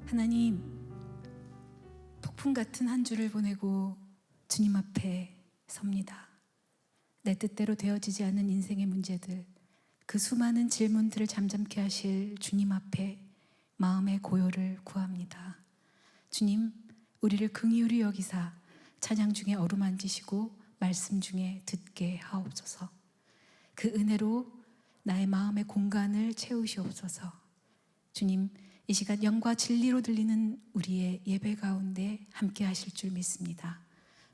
하나님, 폭풍 같은 한 주를 보내고 주님 앞에 섭니다. 내 뜻대로 되어지지 않는 인생의 문제들, 그 수많은 질문들을 잠잠케 하실 주님 앞에 마음의 고요를 구합니다. 주님, 우리를 긍휼히 여기사 찬양 중에 어루만지시고 말씀 중에 듣게 하옵소서. 그 은혜로 나의 마음의 공간을 채우시옵소서. 주님, 이 시간 영과 진리로 들리는 우리의 예배 가운데 함께 하실 줄 믿습니다.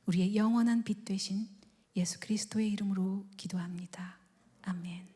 우리의 영원한 빛 되신 예수 그리스도의 이름으로 기도합니다. 아멘.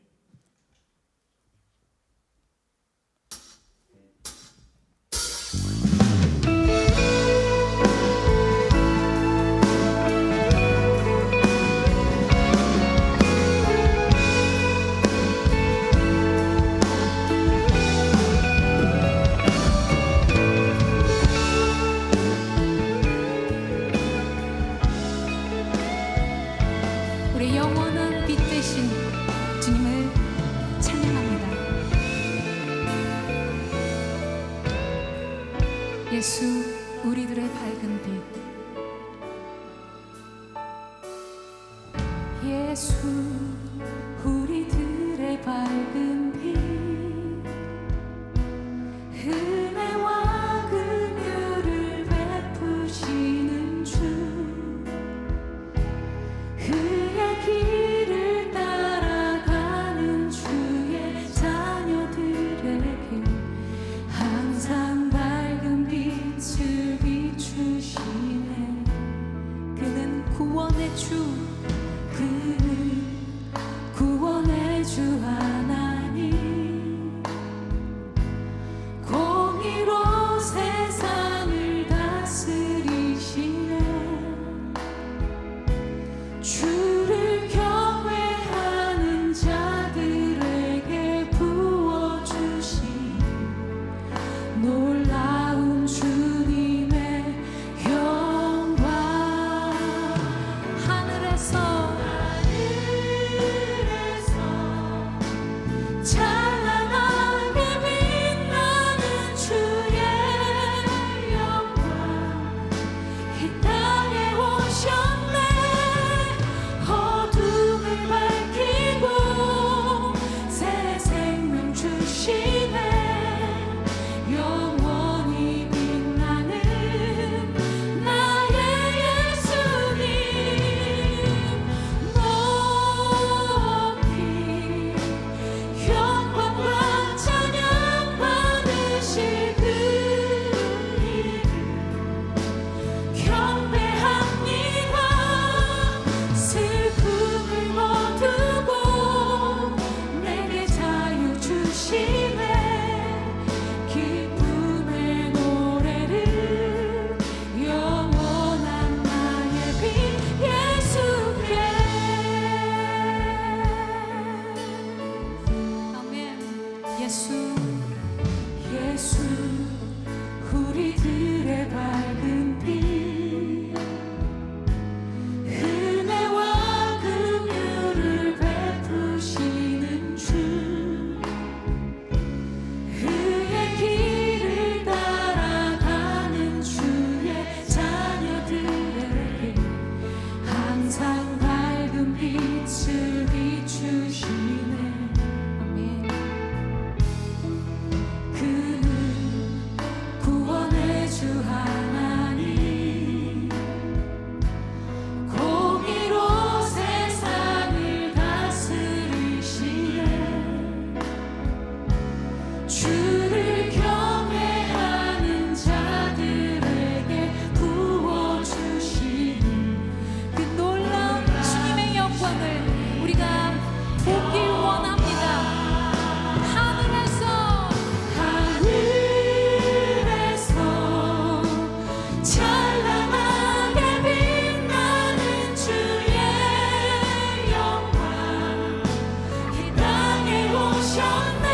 우리 영원한 빛 되신 주님을 찬양합니다. 예수, 우리들의 밝은 빛. 예수, 우리들의 밝은 빛. 은혜와 긍휼을 베푸시는 주. 그의 길을 따라가는 주의 자녀들에게 항상 밝은 빛을 비추시네. 그는 구원의 주, 그는 구원의 주 하나님. 공의로 세상을 다스리시네. 주를 경외하는 자들에게 부어주신 놀라운 주님의 영광. 하늘에서 찬란하게 빛나는 주의 영광. 이 땅에 오셨네. 어둠을 밝히고 새 생명 주시네. 영원히 빛나는 나의 예수님. 높이 영광과 찬양 받으실 그 이름 경배합니다. 슬픔을 거두고 내게 자유 주시네. 기쁨의 노래를 영원한 나의 빛 예수께. 아멘. 예수, 예수, 우리들의 밝은 빛. 은혜와 긍휼을 베푸시는 주. 그의 길을 따라가는 주의 자녀들에게 항상 밝은 빛을 비추시네. 아멘. 그는 구원의 주 하나님. 공의로 세상을 다스리시네. 주를 경외하는 자들에게 부어주시는 그 놀라운 주님의 영광을 우리가 보길 원합니다. 하늘에서 찬란하게 빛나는 주의 영광. 이 땅에 오셨네.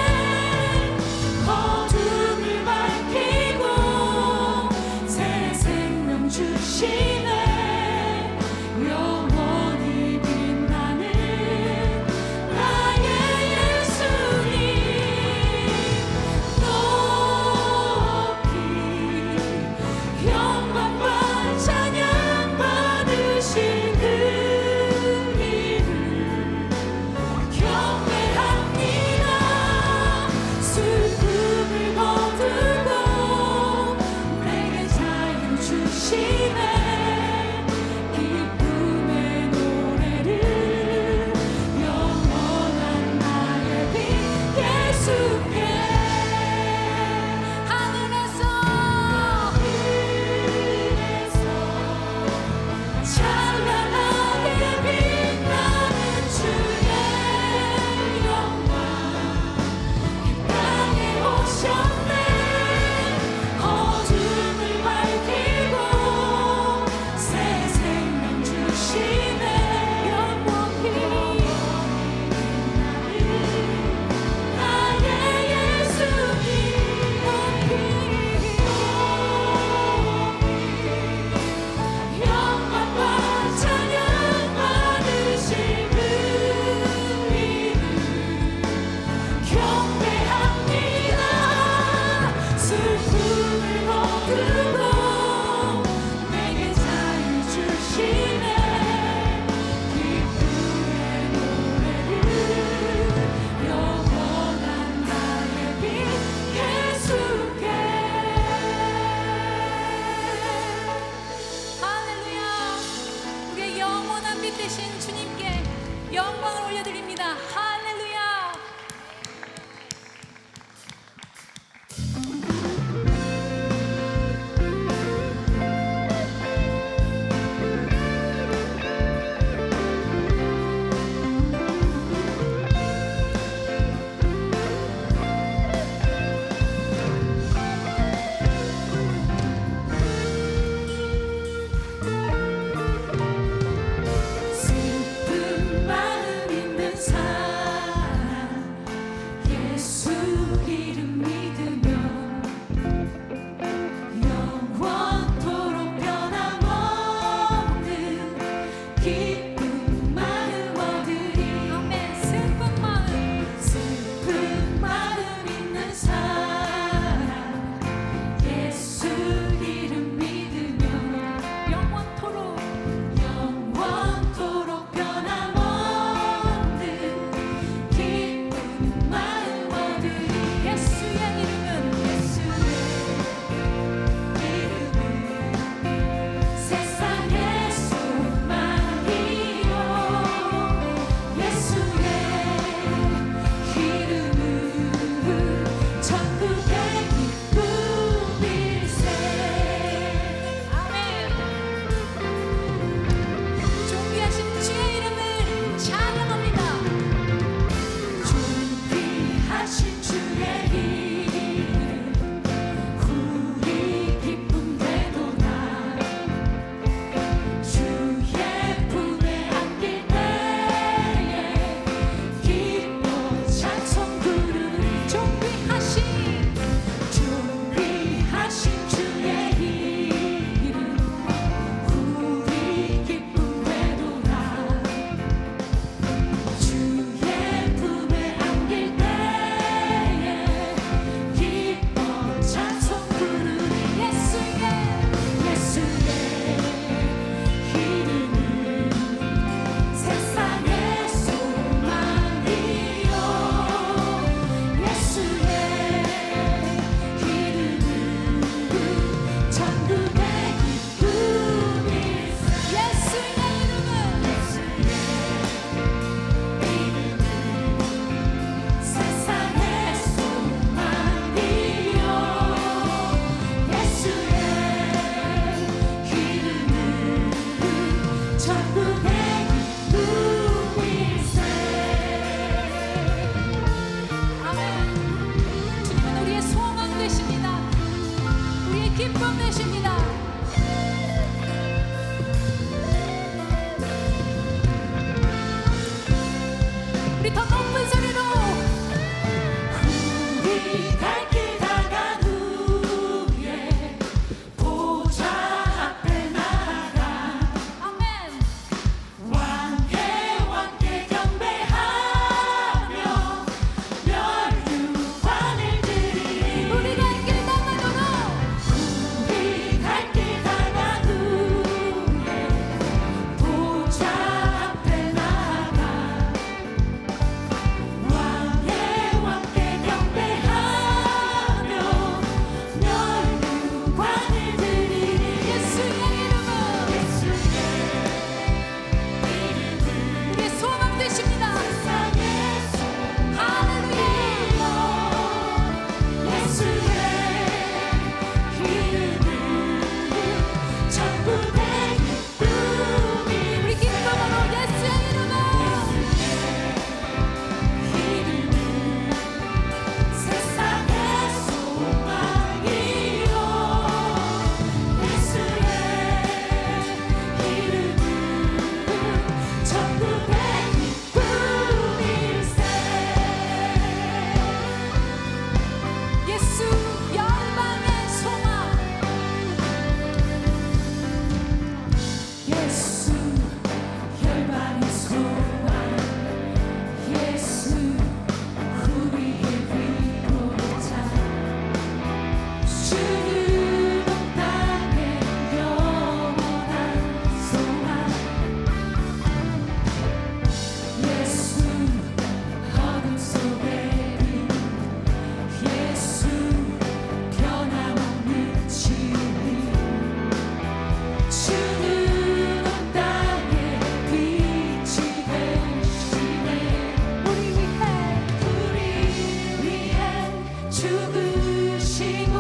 죽으시고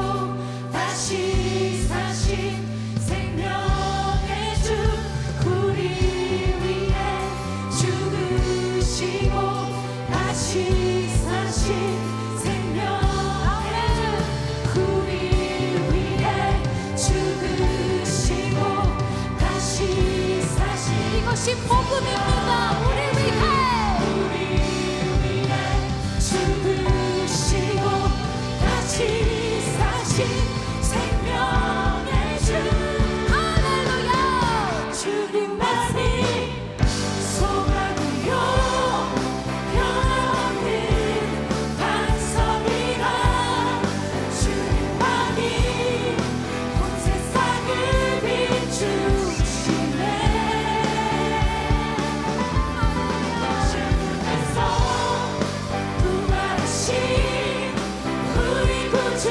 다시 사신 생명의 주 우리 위해 죽으시고 다시 사신 생명의 주 우리 위해 죽으시고 다시 사신 이것이 복음입니다. 우리 위해 죽으시고 다시 사신 생명의 주 할렐루야 주님만이 소망이요 변함없는 반석이라 주님만이 온 세상을 비추시네 주님께서 부활하신 우리 구주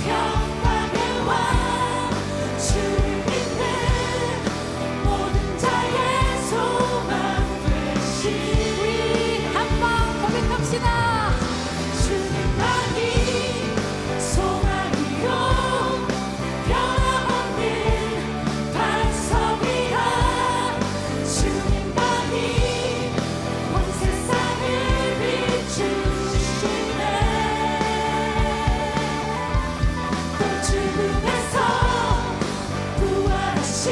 평강의 왕 주님은 모든 자의 소망 되시니 한번 고백합시다. 주님만이 소망이요 변함없는 반석이라 주님만이 온 세상을 비추시네 또 죽음에서 부활하신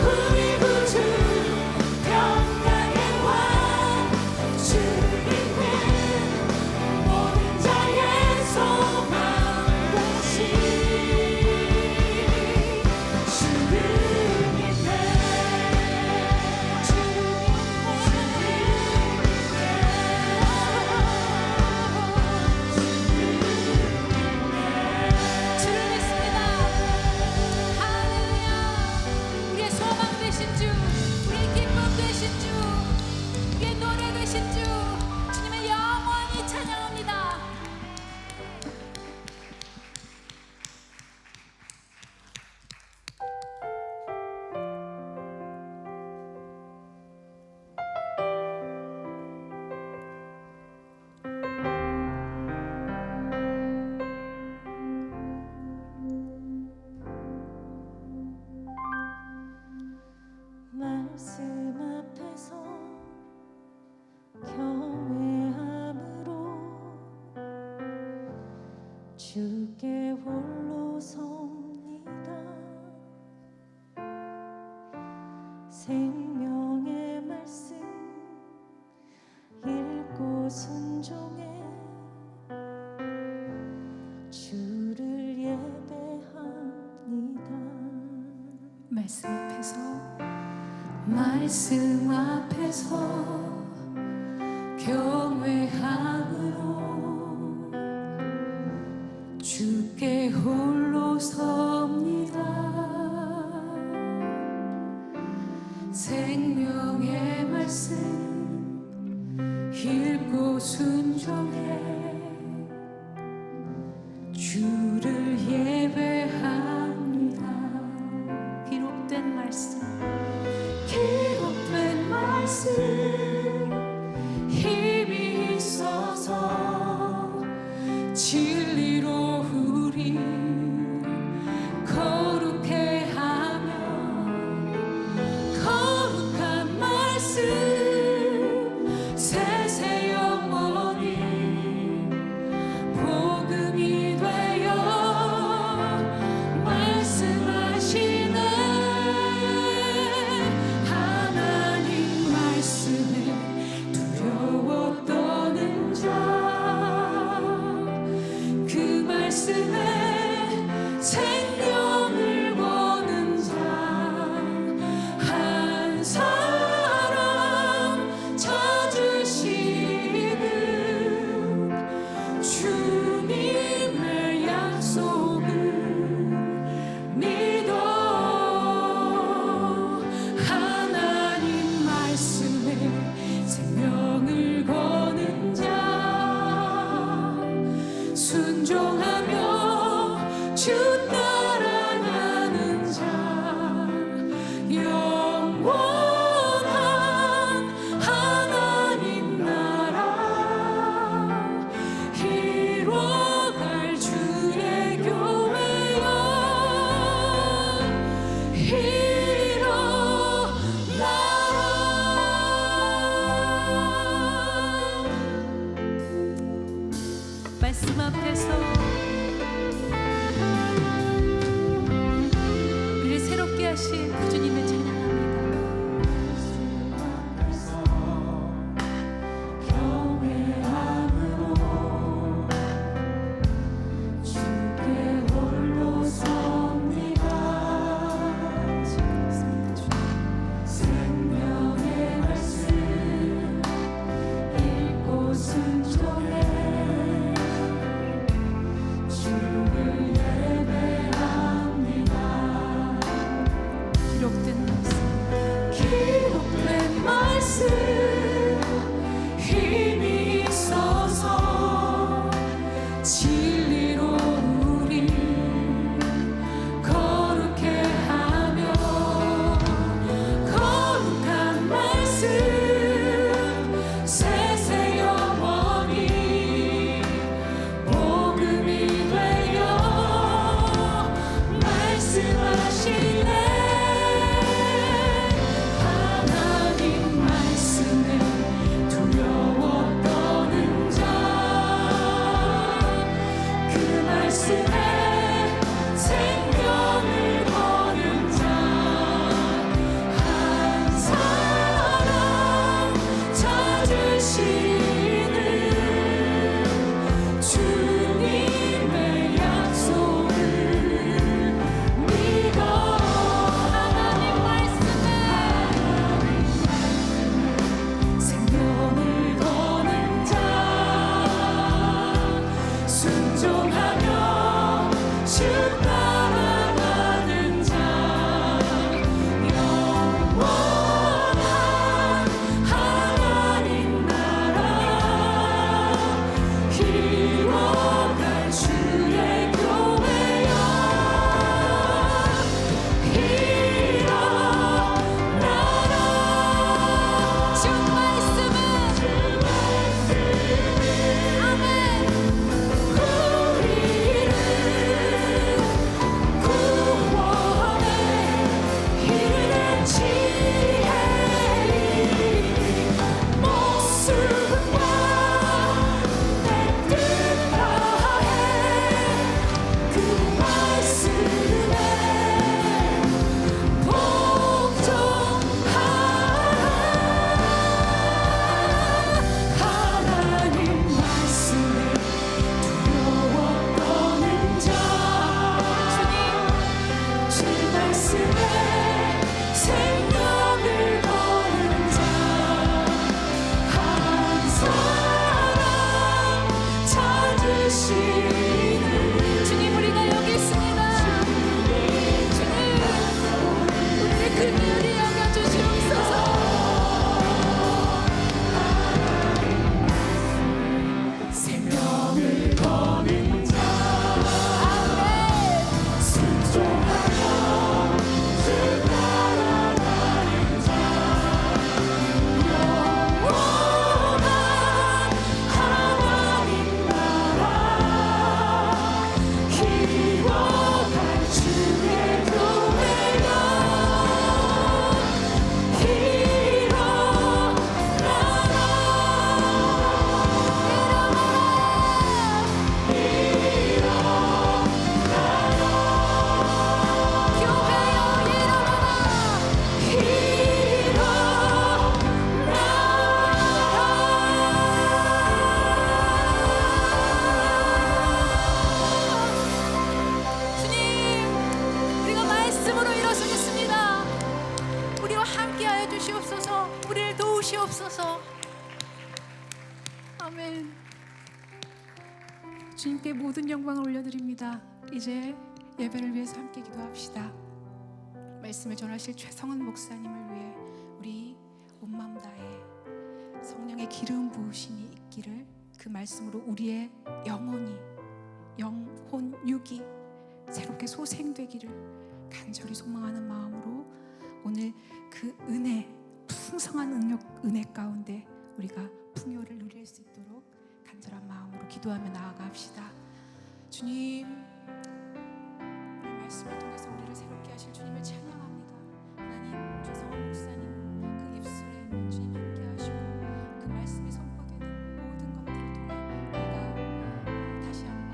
우리 구주 평강의 왕 주님은 모든 자의 소망 되시니 주를 믿습니다. 할렐루야 우리의 소망 되신 주 우리의 기쁨 되신 주 우리의 노래 되신 주 주님의 영원히 찬양합니다. 말씀 앞에서 경외함으로 주께 홀로 섭니다. 생명의 말씀 읽고 순종해 주를 예배합니다. 말씀 앞에서 경외함으로 주께 홀로 섭니다. 생명의 말씀 읽고 순종해 주를 예배합니다. 기록된 말씀 힘이 있어서 진리로 우리 거룩해 하며 거룩한 말씀 세세 영원히 복음이 되어 말씀하시네 하나님 말씀에 두려워 떠는 자 그 말씀에 생명을 거는 자 한 사람 찾으시는 주님의 약속을 믿어 하나님 말씀에 생명을 거는 자 순종하며 주 따라가는 자 영원한 하나님 나라 이루어지리 앞에서 우리를 새롭게 하신 그 주님을 찬양합니다. 주님, 우리가 여기 있습니다. 주님, 우리를 긍휼히 여겨주시옵소서. 생명을 거는 자, 아멘. 순종하며 주 따라가는 자, 영원한 하나님 나라 기워갈 주의 교회여 주시옵소서. 우리를 도우시옵소서. 아멘. 주님께 모든 영광을 올려드립니다. 이제 예배를 위해서 함께 기도합시다. 말씀을 전하실 최성은 목사님을 위해 우리 온 마음 다해 성령의 기름 부으심이 있기를, 그 말씀으로 우리의 영혼이, 영혼 육이 새롭게 소생되기를 간절히 소망하는 마음으로 오늘 그 은혜, 풍성한 은혜 가운데 우리가 풍요를 누릴 수 있도록 간절한 마음으로 기도하며 나아갑시다. 주님, 오늘 말씀을 통해서 우리를 새롭게 하실 주님을 찬양합니다. 하나님, 최성원 목사님 그 입술에 주님 함께 하시고 그 말씀이 선포되는 모든 것들을 통해 우리가 다시 한번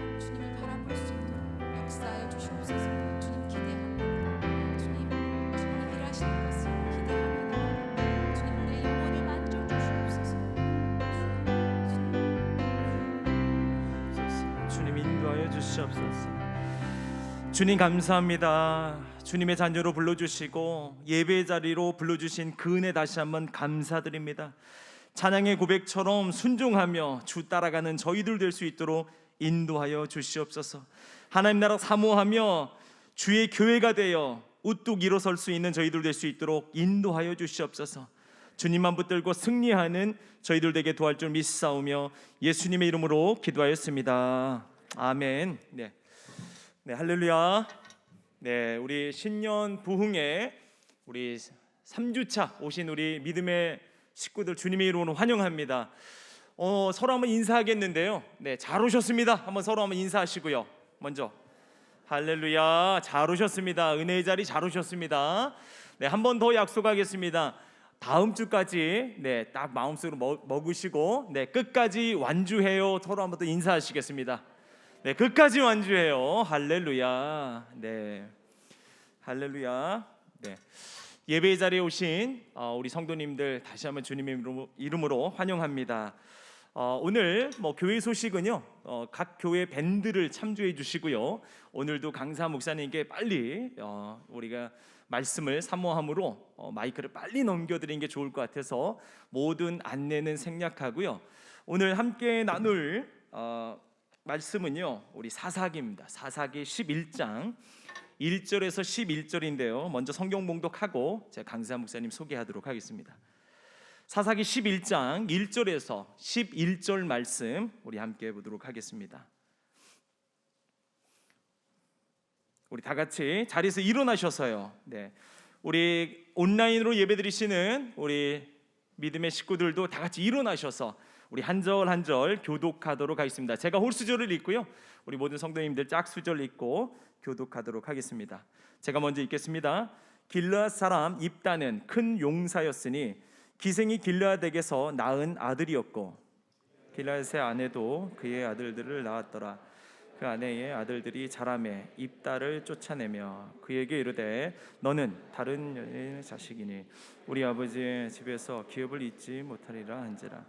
주님 인도하여 주시옵소서. 주님 감사합니다. 주님의 자녀로 불러주시고 예배 자리로 불러주신 그 은혜 다시 한번 감사드립니다. 찬양의 고백처럼 순종하며 주 따라가는 저희들 될 수 있도록 인도하여 주시옵소서. 하나님 나라 사모하며 주의 교회가 되어 우뚝 일어설 수 있는 저희들 될 수 있도록 인도하여 주시옵소서. 주님만 붙들고 승리하는 저희들 되게 도와줄 줄 믿사오며 예수님의 이름으로 기도하였습니다. 아멘. 네, 할렐루야. 네, 우리 신년 부흥에 우리 3주차 오신 우리 믿음의 식구들 주님의 이름으로 환영합니다. 서로 한번 인사하겠는데요. 네, 잘 오셨습니다. 한번 서로 한번 인사하시고요. 먼저 할렐루야, 잘 오셨습니다. 은혜의 자리 잘 오셨습니다. 네, 한 번 더 약속하겠습니다. 다음 주까지 딱 마음속으로 먹으시고 끝까지 완주해요. 서로 한번 더 인사하시겠습니다. 네, 끝까지 완주해요. 할렐루야. 네, 할렐루야. 네, 예배 자리에 오신 우리 성도님들 다시 한번 주님의 이름으로 환영합니다. 오늘 교회 소식은요, 각 교회 밴드를 참조해 주시고요. 오늘도 강사 목사님께 빨리 우리가 말씀을 사모함으로 마이크를 빨리 넘겨드리는 게 좋을 것 같아서 모든 안내는 생략하고요. 오늘 함께 나눌 말씀은요, 우리 사사기입니다. 사사기 11장 1절에서 11절인데요. 먼저 성경 봉독하고 제가 강사 목사님 소개하도록 하겠습니다. 사사기 11장 1절에서 11절 말씀 우리 함께 보도록 하겠습니다. 우리 다 같이 자리에서 일어나셔서요. 네, 우리 온라인으로 예배드리시는 우리 믿음의 식구들도 다 같이 일어나셔서 우리 한 절 한 절 교독하도록 하겠습니다. 제가 홀수절을 읽고요, 우리 모든 성도님들 짝수절 읽고 교독하도록 하겠습니다. 제가 먼저 읽겠습니다. 길르앗 사람 입다는 큰 용사였으니 기생이 길르앗에게서 낳은 아들이었고 길르앗의 아내도 그의 아들들을 낳았더라. 그 아내의 아들들이 자라매 입다를 쫓아내며 그에게 이르되 너는 다른 여인의 자식이니 우리 아버지의 집에서 기업을 잊지 못하리라 한지라.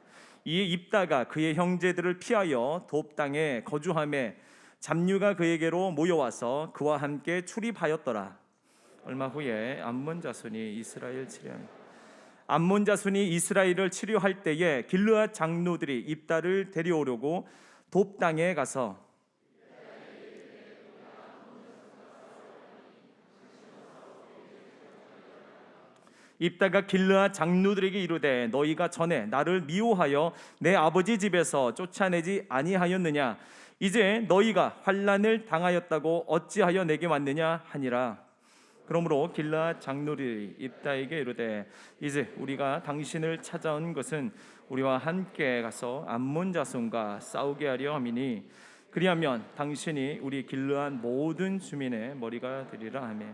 이에 입다가 그의 형제들을 피하여 돕 땅에 거주하며 잡류가 그에게로 모여와서 그와 함께 출입하였더라. 얼마 후에 암몬 자손이 이스라엘을 치료할 때에 길르앗 장로들이 입다를 데려오려고 돕 땅에 가서 입다가 길르앗 장로들에게 이르되 너희가 전에 나를 미워하여 내 아버지 집에서 쫓아내지 아니하였느냐? 이제 너희가 환난을 당하였다고 어찌하여 내게 왔느냐 하니라. 그러므로 길르앗 장로들이 입다에게 이르되 이제 우리가 당신을 찾아온 것은 우리와 함께 가서 암몬 자손과 싸우게 하려 함이니 그리하면 당신이 우리 길르앗 모든 주민의 머리가 되리라 하며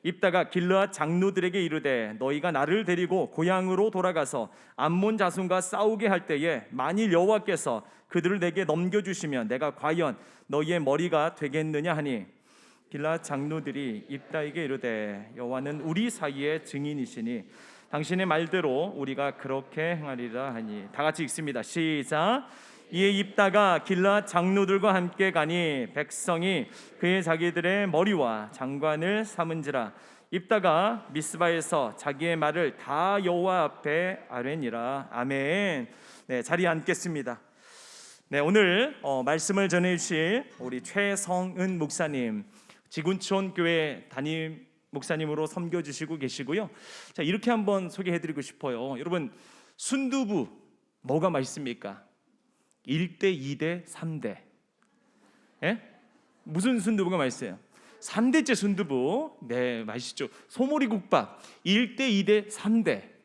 입다가 길르앗 장로들에게 이르되 너희가 나를 데리고 고향으로 돌아가서 암몬 자손과 싸우게 할 때에 만일 여호와께서 그들을 내게 넘겨주시면 내가 과연 너희의 머리가 되겠느냐 하니 길르앗 장로들이 입다에게 이르되 여호와는 우리 사이의 증인이시니 당신의 말대로 우리가 그렇게 행하리라 하니. 다 같이 읽습니다. 시작. 이에 입다가 길르앗 장로들과 함께 가니 백성이 그의 자기들의 머리와 장관을 삼은지라. 입다가 미스바에서 자기의 말을 다 여호와 앞에 아뢰니라. 아멘. 네, 자리에 앉겠습니다. 네, 오늘 말씀을 전해 주실 우리 최성은 목사님, 지군촌 교회 담임 목사님으로 섬겨 주시고 계시고요. 자, 이렇게 한번 소개해 드리고 싶어요. 여러분, 순두부 뭐가 맛있습니까? 1대, 2대, 3대. 예? 무슨 순두부가 맛있어요? 3대째 순두부. 네, 맛있죠. 소머리국밥 1대, 2대, 3대.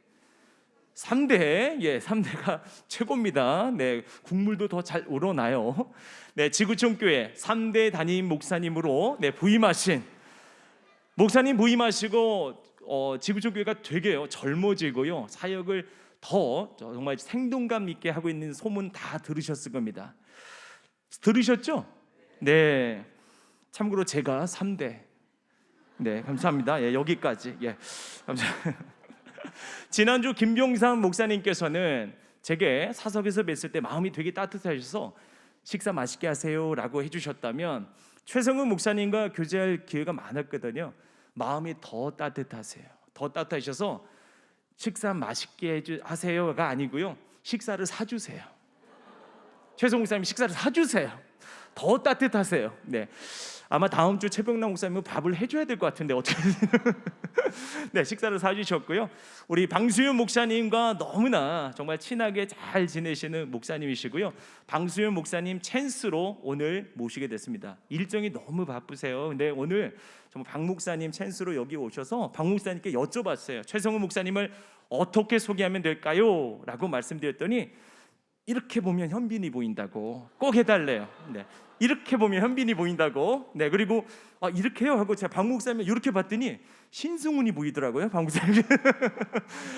3대, 예, 3대가 최고입니다. 네, 국물도 더 잘 우러나요. 네, 지구촌 교회 3대 담임 목사님으로 부임하신 목사님 부임하시고 지구촌 교회가 되게요 젊어지고요, 사역을 더 정말 생동감 있게 하고 있는 소문 다 들으셨을 겁니다. 들으셨죠? 네. 참고로 제가 3대. 네, 감사합니다. 예, 여기까지. 예, 감사합니다. 지난주 김병삼 목사님께서는 제게 사석에서 뵀을 때 마음이 되게 따뜻하셔서 식사 맛있게 하세요라고 해주셨다면 최성훈 목사님과 교제할 기회가 많았거든요. 마음이 더 따뜻하세요. 더 따뜻하셔서 식사 맛있게 하세요가 아니고요, 식사를 사주세요. 최성훈 목사님 식사를 사주세요. 더 따뜻하세요. 네, 아마 다음 주 최병남 목사님은 밥을 해줘야 될 것 같은데 어떻게 네, 식사를 사주셨고요. 우리 방수윤 목사님과 너무나 정말 친하게 잘 지내시는 목사님이시고요. 방수윤 목사님 찬스로 오늘 모시게 됐습니다. 일정이 너무 바쁘세요. 근데 오늘 정말 방 목사님 찬스로 여기 오셔서 방 목사님께 여쭤봤어요. 최성훈 목사님을 어떻게 소개하면 될까요? 라고 말씀드렸더니 이렇게 보면 현빈이 보인다고 꼭 해달래요. 네, 이렇게 보면 현빈이 보인다고. 네, 그리고 이렇게요 하고 제가 박 목사님 이렇게 봤더니 신승훈이 보이더라고요. 박 목사님.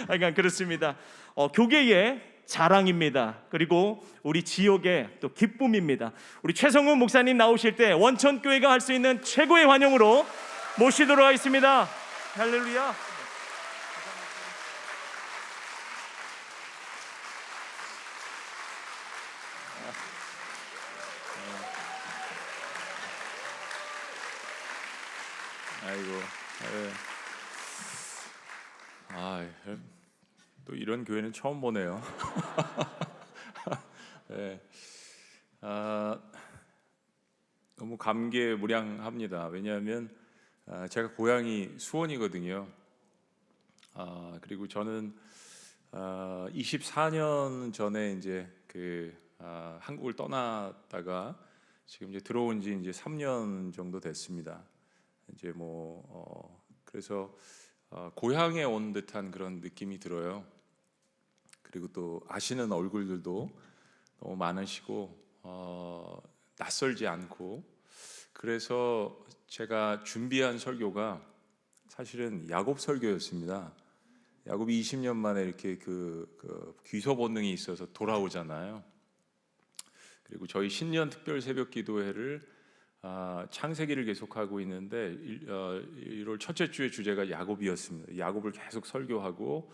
그러니까 그렇습니다. 교계의 자랑입니다. 그리고 우리 지역의 또 기쁨입니다. 우리 최성훈 목사님 나오실 때 원천교회가 할 수 있는 최고의 환영으로 모시도록 하겠습니다. 할렐루야. 아이고, 또 이런 교회는 처음 보네요. 네. 너무 감개무량합니다. 왜냐하면 제가 고향이 수원이거든요. 그리고 저는 24년 전에 이제 한국을 떠났다가 지금 이제 들어온 지 이제 3년 정도 됐습니다. 이제 그래서 고향에 온 듯한 그런 느낌이 들어요. 그리고 또 아시는 얼굴들도 너무 많으시고 낯설지 않고, 그래서 제가 준비한 설교가 사실은 야곱 설교였습니다. 야곱이 20년 만에 이렇게 그 귀소 본능이 있어서 돌아오잖아요. 그리고 저희 신년 특별 새벽 기도회를 창세기를 계속하고 있는데 1월 첫째 주의 주제가 야곱이었습니다. 야곱을 계속 설교하고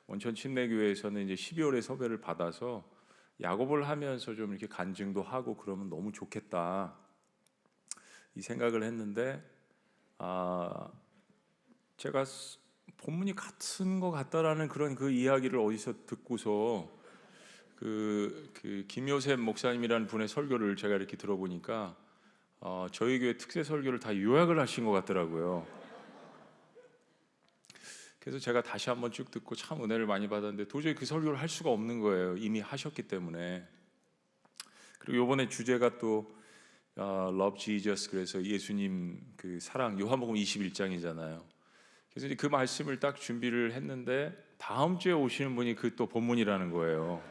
원천 침례교회에서는 이제 12월에 섭외를 받아서 야곱을 하면서 좀 이렇게 간증도 하고 그러면 너무 좋겠다 이 생각을 했는데, 제가 본문이 같은 것 같다라는 그런 그 이야기를 어디서 듣고서 김요셉 목사님이라는 분의 설교를 제가 이렇게 들어보니까 저희 교회 특세 설교를 다 요약을 하신 것 같더라고요. 그래서 제가 다시 한번 쭉 듣고 참 은혜를 많이 받았는데 도저히 그 설교를 할 수가 없는 거예요. 이미 하셨기 때문에. 그리고 이번에 주제가 또 Love Jesus, 그래서 예수님 그 사랑, 요한복음 21장이잖아요. 그래서 이제 그 말씀을 딱 준비를 했는데 다음 주에 오시는 분이 그 또 본문이라는 거예요.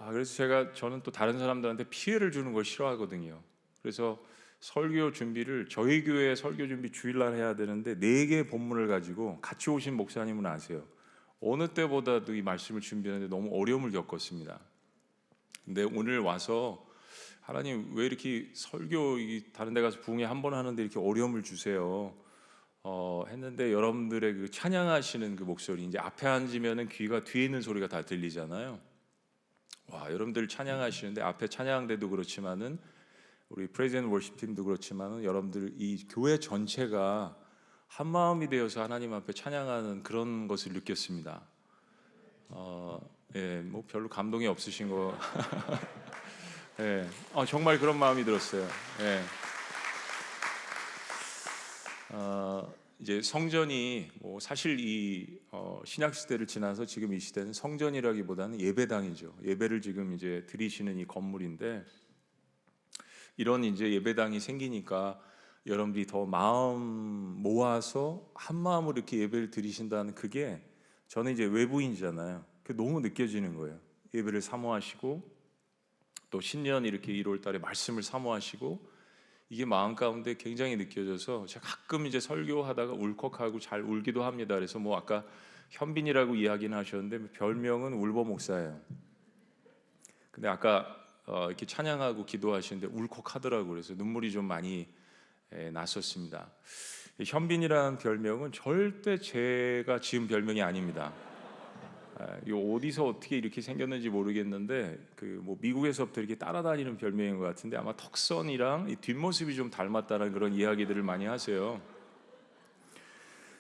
그래서 저는 또 다른 사람들한테 피해를 주는 걸 싫어하거든요. 그래서 설교 준비를 저희 교회 설교 준비 주일날 해야 되는데 4개의 본문을 가지고 같이 오신 목사님은 아세요. 어느 때보다도 이 말씀을 준비하는데 너무 어려움을 겪었습니다. 근데 오늘 와서 하나님 왜 이렇게 설교 다른 데 가서 부흥회 한 번 하는데 이렇게 어려움을 주세요 했는데, 여러분들의 그 찬양하시는 그 목소리, 이제 앞에 앉으면은 귀가 뒤에 있는 소리가 다 들리잖아요. 여러분들 찬양하시는데 앞에 찬양대도 그렇지만은 우리 프레이즈 앤 워십 팀도 그렇지만은 여러분들 이 교회 전체가 한 마음이 되어서 하나님 앞에 찬양하는 그런 것을 느꼈습니다. 별로 감동이 없으신 거. 정말 그런 마음이 들었어요. 이제 성전이 사실 이 신약 시대를 지나서 지금 이 시대는 성전이라기보다는 예배당이죠. 예배를 지금 이제 드리시는 이 건물인데, 이런 이제 예배당이 생기니까 여러분들이 더 마음 모아서 한 마음으로 이렇게 예배를 드리신다는, 그게 저는 이제 외부인이잖아요. 그게 너무 느껴지는 거예요. 예배를 사모하시고 또 신년 이렇게 1월 달에 말씀을 사모하시고, 이게 마음 가운데 굉장히 느껴져서 제가 가끔 이제 설교하다가 울컥하고 잘 울기도 합니다. 그래서 아까 현빈이라고 이야기는 하셨는데 별명은 울보 목사예요. 근데 아까 이렇게 찬양하고 기도하시는데 울컥하더라고요. 그래서 눈물이 좀 많이 났었습니다. 현빈이라는 별명은 절대 제가 지은 별명이 아닙니다. 이 어디서 어떻게 이렇게 생겼는지 모르겠는데 그 뭐 미국에서부터 이렇게 따라다니는 별명인 것 같은데 아마 턱선이랑 이 뒷모습이 좀 닮았다는 그런 이야기들을 많이 하세요.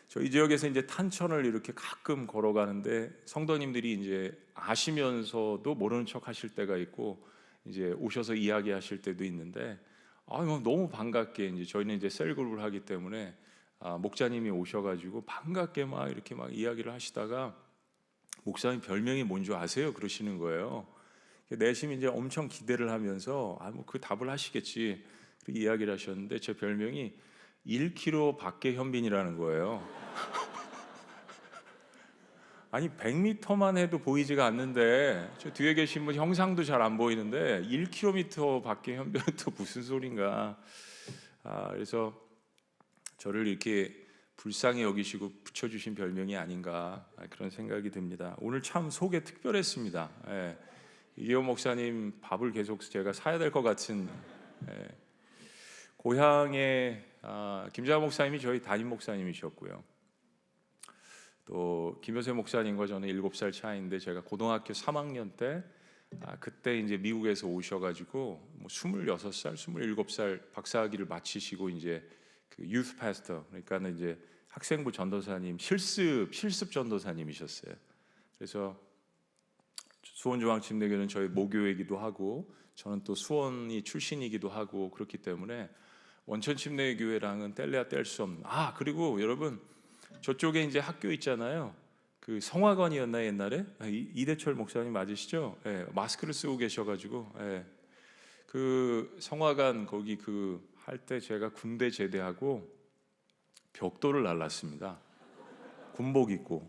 저희 지역에서 이제 탄천을 이렇게 가끔 걸어가는데 성도님들이 이제 아시면서도 모르는 척 하실 때가 있고 이제 오셔서 이야기하실 때도 있는데 너무 반갑게 이제 저희는 이제 셀그룹을 하기 때문에 목사님이 오셔가지고 반갑게 막 이렇게 막 이야기를 하시다가 목사님 별명이 뭔지 아세요? 그러시는 거예요. 내심 이제 엄청 기대를 하면서 뭐 그 답을 하시겠지 그렇게 이야기를 하셨는데 제 별명이 1km 밖의 현빈이라는 거예요. 아니 100m만 해도 보이지가 않는데 저 뒤에 계신 분 형상도 잘 안 보이는데 1km 밖의 현빈은 또 무슨 소린가. 그래서 저를 이렇게 불쌍히 여기시고 붙여주신 별명이 아닌가 그런 생각이 듭니다. 오늘 참 속에 특별했습니다. 이계호 목사님 밥을 계속 제가 사야 될 것 같은. 고향에 김자하 목사님이 저희 담임 목사님이셨고요. 또 김효세 목사님과 저는 7살 차이인데 제가 고등학교 3학년 때 그때 이제 미국에서 오셔가지고 뭐 26살, 27살 박사학위를 마치시고 이제 그 유스 파스터 그러니까는 이제 학생부 전도사님 실습 전도사님이셨어요. 그래서 수원중앙침례교는 저희 모교이기도 하고 저는 또 수원이 출신이기도 하고 그렇기 때문에 원천침례교회랑은 뗄래야 뗄 수 없는. 그리고 여러분 저쪽에 이제 학교 있잖아요. 그 성화관이었나 옛날에 이대철 목사님 맞으시죠? 마스크를 쓰고 계셔가지고 그 성화관 거기 그 할 때 제가 군대 제대하고 벽돌을 날랐습니다. 군복 입고.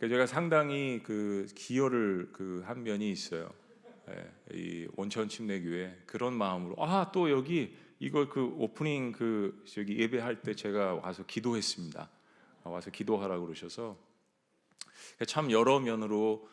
제가 상당히 그 기여를 한 면이 있어요. 이 원천침례교회 그런 마음으로 또 여기 이거 그 오프닝 그 저기 예배할 때 제가 와서 기도했습니다. 와서 기도하라고 그러셔서 참 여러 면으로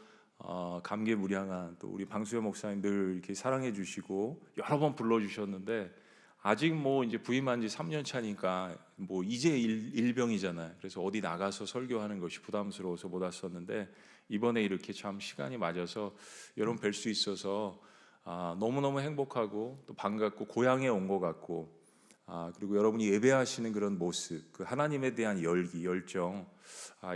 감개무량한 또 우리 방수현 목사님 늘 이렇게 사랑해 주시고 여러 번 불러 주셨는데 아직 뭐 이제 부임한 지 3년 차니까 뭐 이제 일병이잖아요. 그래서 어디 나가서 설교하는 것이 부담스러워서 못 왔었는데 이번에 이렇게 참 시간이 맞아서 여러분 뵐 수 있어서 너무너무 행복하고 또 반갑고 고향에 온 것 같고 그리고 여러분이 예배하시는 그런 모습, 그 하나님에 대한 열기, 열정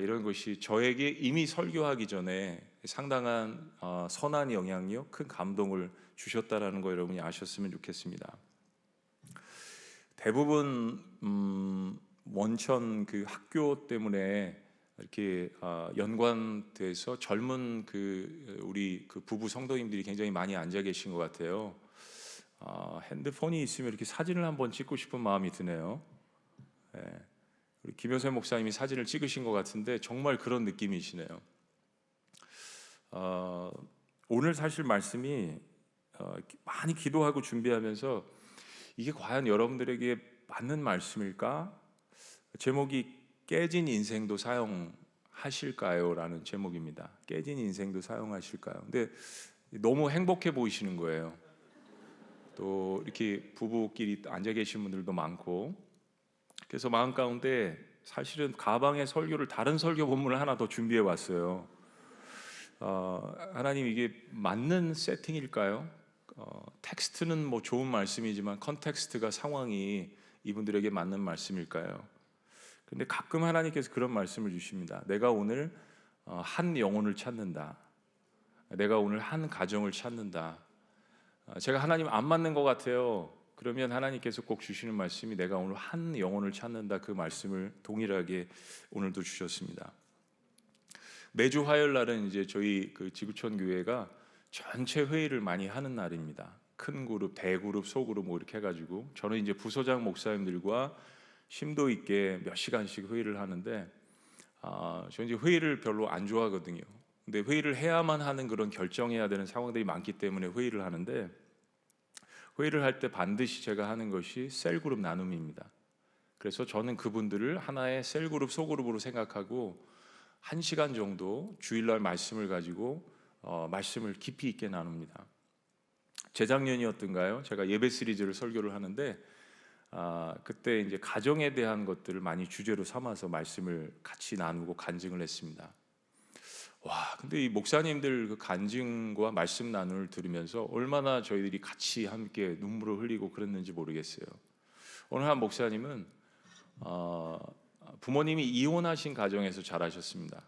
이런 것이 저에게 이미 설교하기 전에 상당한 선한 영향력, 큰 감동을 주셨다라는 거 여러분이 아셨으면 좋겠습니다. 대부분 원천 그 학교 때문에 이렇게 연관돼서 젊은 그 우리 그 부부 성도님들이 굉장히 많이 앉아 계신 것 같아요. 핸드폰이 있으면 이렇게 사진을 한번 찍고 싶은 마음이 드네요. 우리 김효세 목사님이 사진을 찍으신 것 같은데 정말 그런 느낌이시네요. 오늘 사실 말씀이 많이 기도하고 준비하면서 이게 과연 여러분들에게 맞는 말씀일까? 제목이 깨진 인생도 사용하실까요? 라는 제목입니다. 깨진 인생도 사용하실까요? 근데 너무 행복해 보이시는 거예요. 또 이렇게 부부끼리 앉아 계신 분들도 많고 그래서 마음 가운데 사실은 가방에 설교를 다른 설교 본문을 하나 더 준비해 왔어요. 하나님 이게 맞는 세팅일까요? 텍스트는 뭐 좋은 말씀이지만 컨텍스트가 상황이 이분들에게 맞는 말씀일까요? 근데 가끔 하나님께서 그런 말씀을 주십니다. 내가 오늘 한 영혼을 찾는다. 내가 오늘 한 가정을 찾는다. 제가 하나님 안 맞는 것 같아요. 그러면 하나님께서 꼭 주시는 말씀이 내가 오늘 한 영혼을 찾는다. 그 말씀을 동일하게 오늘도 주셨습니다. 매주 화요일 날은 이제 저희 그 지구촌 교회가 전체 회의를 많이 하는 날입니다. 큰 그룹, 대그룹, 소그룹 뭐 이렇게 해가지고 저는 이제 부소장 목사님들과 심도 있게 몇 시간씩 회의를 하는데 저는 이제 회의를 별로 안 좋아하거든요. 근데 회의를 해야만 하는 그런 결정해야 되는 상황들이 많기 때문에 회의를 하는데 회의를 할 때 반드시 제가 하는 것이 셀그룹 나눔입니다. 그래서 저는 그분들을 하나의 셀그룹, 소그룹으로 생각하고 1시간 정도 주일날 말씀을 가지고 말씀을 깊이 있게 나눕니다. 재작년이었던가요? 제가 예배 시리즈를 설교를 하는데 그때 이제 가정에 대한 것들을 많이 주제로 삼아서 말씀을 같이 나누고 간증을 했습니다. 와, 근데 이 목사님들 그 간증과 말씀 나눔을 들으면서 얼마나 저희들이 같이 함께 눈물을 흘리고 그랬는지 모르겠어요. 오늘 한 목사님은 부모님이 이혼하신 가정에서 자라셨습니다.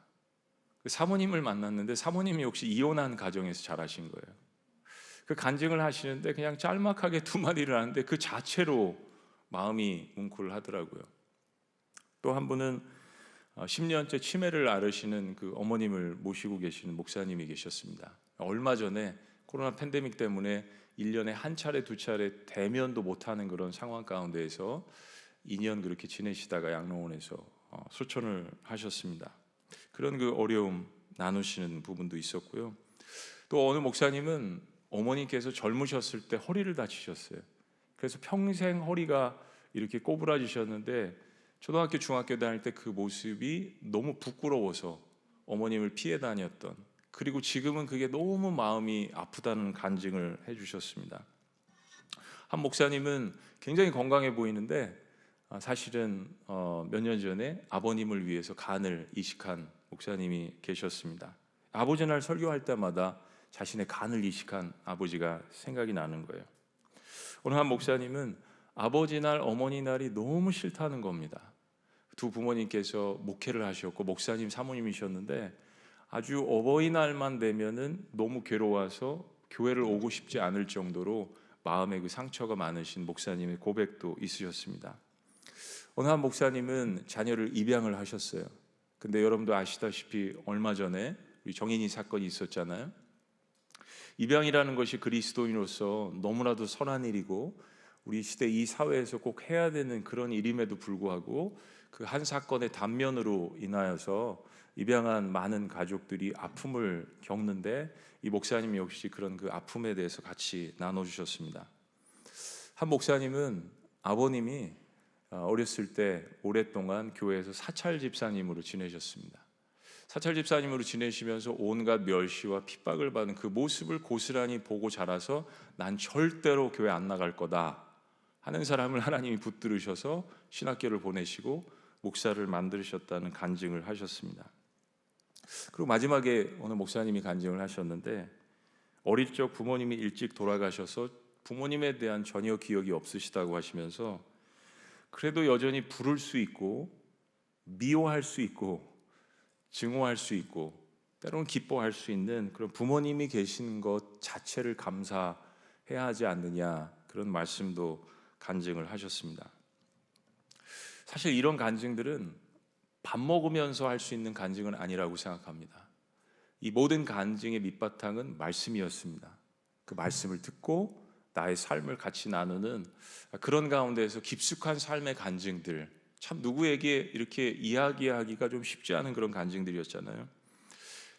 그 사모님을 만났는데 사모님이 역시 이혼한 가정에서 자라신 거예요. 그 간증을 하시는데 그냥 짤막하게 두 마디를 하는데 그 자체로 마음이 뭉클하더라고요. 또 한 분은 10년째 치매를 앓으시는 그 어머님을 모시고 계시는 목사님이 계셨습니다. 얼마 전에 코로나 팬데믹 때문에 1년에 한 차례 두 차례 대면도 못하는 그런 상황 가운데에서 2년 그렇게 지내시다가 양로원에서 소천을 하셨습니다. 그런 그 어려움 나누시는 부분도 있었고요. 또 어느 목사님은 어머니께서 젊으셨을 때 허리를 다치셨어요. 그래서 평생 허리가 이렇게 꼬부라지셨는데 초등학교 중학교 다닐 때 그 모습이 너무 부끄러워서 어머님을 피해 다녔던, 그리고 지금은 그게 너무 마음이 아프다는 간증을 해주셨습니다. 한 목사님은 굉장히 건강해 보이는데 사실은 몇 년 전에 아버님을 위해서 간을 이식한 목사님이 계셨습니다. 아버지 날 설교할 때마다 자신의 간을 이식한 아버지가 생각이 나는 거예요. 오늘 한 목사님은 아버지 날 어머니 날이 너무 싫다는 겁니다. 두 부모님께서 목회를 하셨고 목사님 사모님이셨는데 아주 어버이날만 되면은 너무 괴로워서 교회를 오고 싶지 않을 정도로 마음에 그 상처가 많으신 목사님의 고백도 있으셨습니다. 어느 한 목사님은 자녀를 입양을 하셨어요. 근데 여러분도 아시다시피 얼마 전에 우리 정인이 사건이 있었잖아요. 입양이라는 것이 그리스도인으로서 너무나도 선한 일이고 우리 시대 이 사회에서 꼭 해야 되는 그런 일임에도 불구하고 그 한 사건의 단면으로 인하여서 입양한 많은 가족들이 아픔을 겪는데 이 목사님이 역시 그런 그 아픔에 대해서 같이 나눠주셨습니다. 한 목사님은 아버님이 어렸을 때 오랫동안 교회에서 사찰 집사님으로 지내셨습니다. 사찰 집사님으로 지내시면서 온갖 멸시와 핍박을 받는 그 모습을 고스란히 보고 자라서 난 절대로 교회 안 나갈 거다 하는 사람을 하나님이 붙들으셔서 신학교를 보내시고 목사를 만드셨다는 간증을 하셨습니다. 그리고 마지막에 어느 목사님이 간증을 하셨는데 어릴 적 부모님이 일찍 돌아가셔서 부모님에 대한 전혀 기억이 없으시다고 하시면서 그래도 여전히 부를 수 있고 미워할 수 있고 증오할 수 있고 때로는 기뻐할 수 있는 그런 부모님이 계신 것 자체를 감사해야 하지 않느냐, 그런 말씀도 간증을 하셨습니다. 사실 이런 간증들은 밥 먹으면서 할 수 있는 간증은 아니라고 생각합니다. 이 모든 간증의 밑바탕은 말씀이었습니다. 그 말씀을 듣고 나의 삶을 같이 나누는 그런 가운데에서 깊숙한 삶의 간증들, 참 누구에게 이렇게 이야기하기가 좀 쉽지 않은 그런 간증들이었잖아요.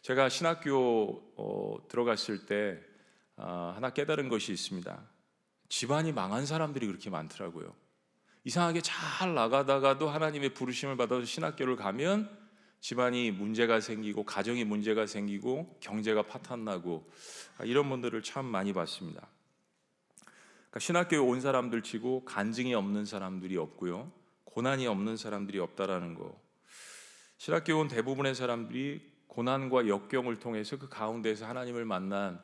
제가 신학교 들어갔을 때 하나 깨달은 것이 있습니다. 집안이 망한 사람들이 그렇게 많더라고요. 이상하게 잘 나가다가도 하나님의 부르심을 받아서 신학교를 가면 집안이 문제가 생기고 가정이 문제가 생기고 경제가 파탄나고 이런 분들을 참 많이 봤습니다. 그러니까 신학교에 온 사람들 치고 간증이 없는 사람들이 없고요, 고난이 없는 사람들이 없다라는 거. 신학교에 온 대부분의 사람들이 고난과 역경을 통해서 그 가운데서 하나님을 만난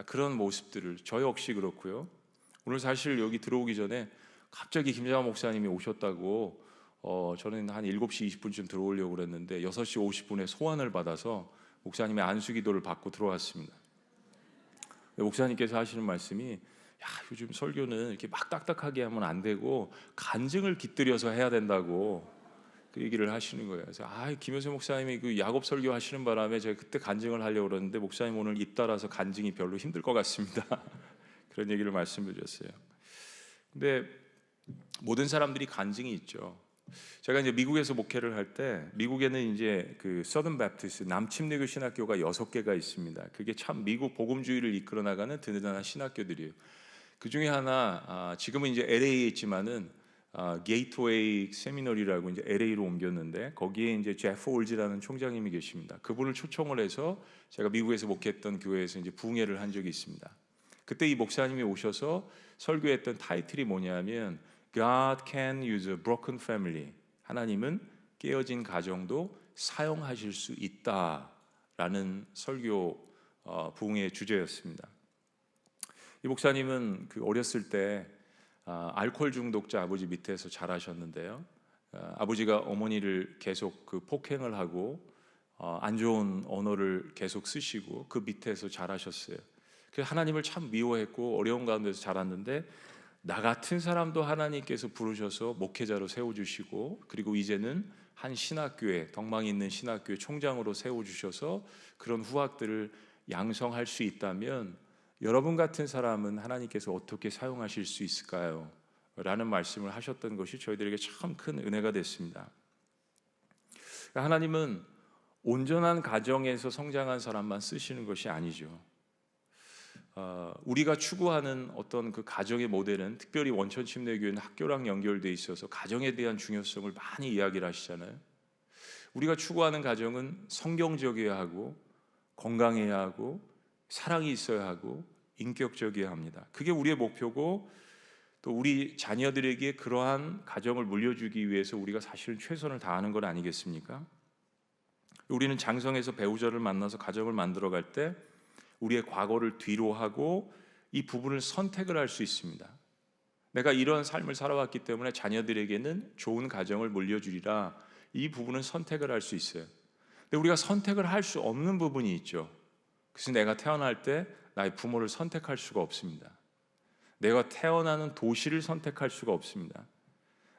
그런 모습들을, 저 역시 그렇고요. 오늘 사실 여기 들어오기 전에 갑자기 김장환 목사님이 오셨다고 저는 한 7시 20분쯤 들어오려고 그랬는데 6시 50분에 소환을 받아서 목사님의 안수기도를 받고 들어왔습니다. 목사님께서 하시는 말씀이 요즘 설교는 이렇게 막 딱딱하게 하면 안 되고 간증을 깃들여서 해야 된다고 그 얘기를 하시는 거예요. 그래서 김효세 목사님이 그 야곱 설교 하시는 바람에 제가 그때 간증을 하려고 그랬는데 목사님 오늘 입 따라서 간증이 별로 힘들 것 같습니다. 그런 얘기를 말씀해 주셨어요. 근데 모든 사람들이 간증이 있죠. 제가 이제 미국에서 목회를 할 때 미국에는 이제 그 서든 베프티스트 남침례교 신학교가 6개가 있습니다. 그게 참 미국 복음주의를 이끌어 나가는 든든한 신학교들이에요. 그 중에 하나 지금은 이제 LA에 있지만은 게이트웨이 세미너리라고 이제 LA로 옮겼는데 거기에 이제 제프 올즈라는 총장님이 계십니다. 그분을 초청을 해서 제가 미국에서 목회했던 교회에서 이제 부흥회를 한 적이 있습니다. 그때 이 목사님이 오셔서 설교했던 타이틀이 뭐냐면 God can use a broken family. 하나님은 깨어진 가정도 사용하실 수 있다 라는 설교 부흥의 주제였습니다. 이 목사님은 그 어렸을 때 알코올 중독자 아버지 밑에서 자라셨는데요. 아버지가 어머니를 계속 그 폭행을 하고 안 좋은 언어를 계속 쓰시고 그 밑에서 자라셨어요. 그래서 하나님을 참 미워했고 어려운 가운데서 자랐는데 나 같은 사람도 하나님께서 부르셔서 목회자로 세워주시고 그리고 이제는 한 신학교에 덕망이 있는 신학교의 총장으로 세워주셔서 그런 후학들을 양성할 수 있다면 여러분 같은 사람은 하나님께서 어떻게 사용하실 수 있을까요? 라는 말씀을 하셨던 것이 저희들에게 참 큰 은혜가 됐습니다. 하나님은 온전한 가정에서 성장한 사람만 쓰시는 것이 아니죠. 우리가 추구하는 어떤 그 가정의 모델은 특별히 원천침례교회는 학교랑 연결되어 있어서 가정에 대한 중요성을 많이 이야기를 하시잖아요. 우리가 추구하는 가정은 성경적이어야 하고 건강해야 하고 사랑이 있어야 하고 인격적이어야 합니다. 그게 우리의 목표고 또 우리 자녀들에게 그러한 가정을 물려주기 위해서 우리가 사실은 최선을 다하는 것 아니겠습니까? 우리는 장성에서 배우자를 만나서 가정을 만들어갈 때 우리의 과거를 뒤로 하고 이 부분을 선택을 할 수 있습니다. 내가 이런 삶을 살아왔기 때문에 자녀들에게는 좋은 가정을 물려주리라. 이 부분은 선택을 할 수 있어요. 근데 우리가 선택을 할 수 없는 부분이 있죠. 그래서 내가 태어날 때 나의 부모를 선택할 수가 없습니다. 내가 태어나는 도시를 선택할 수가 없습니다.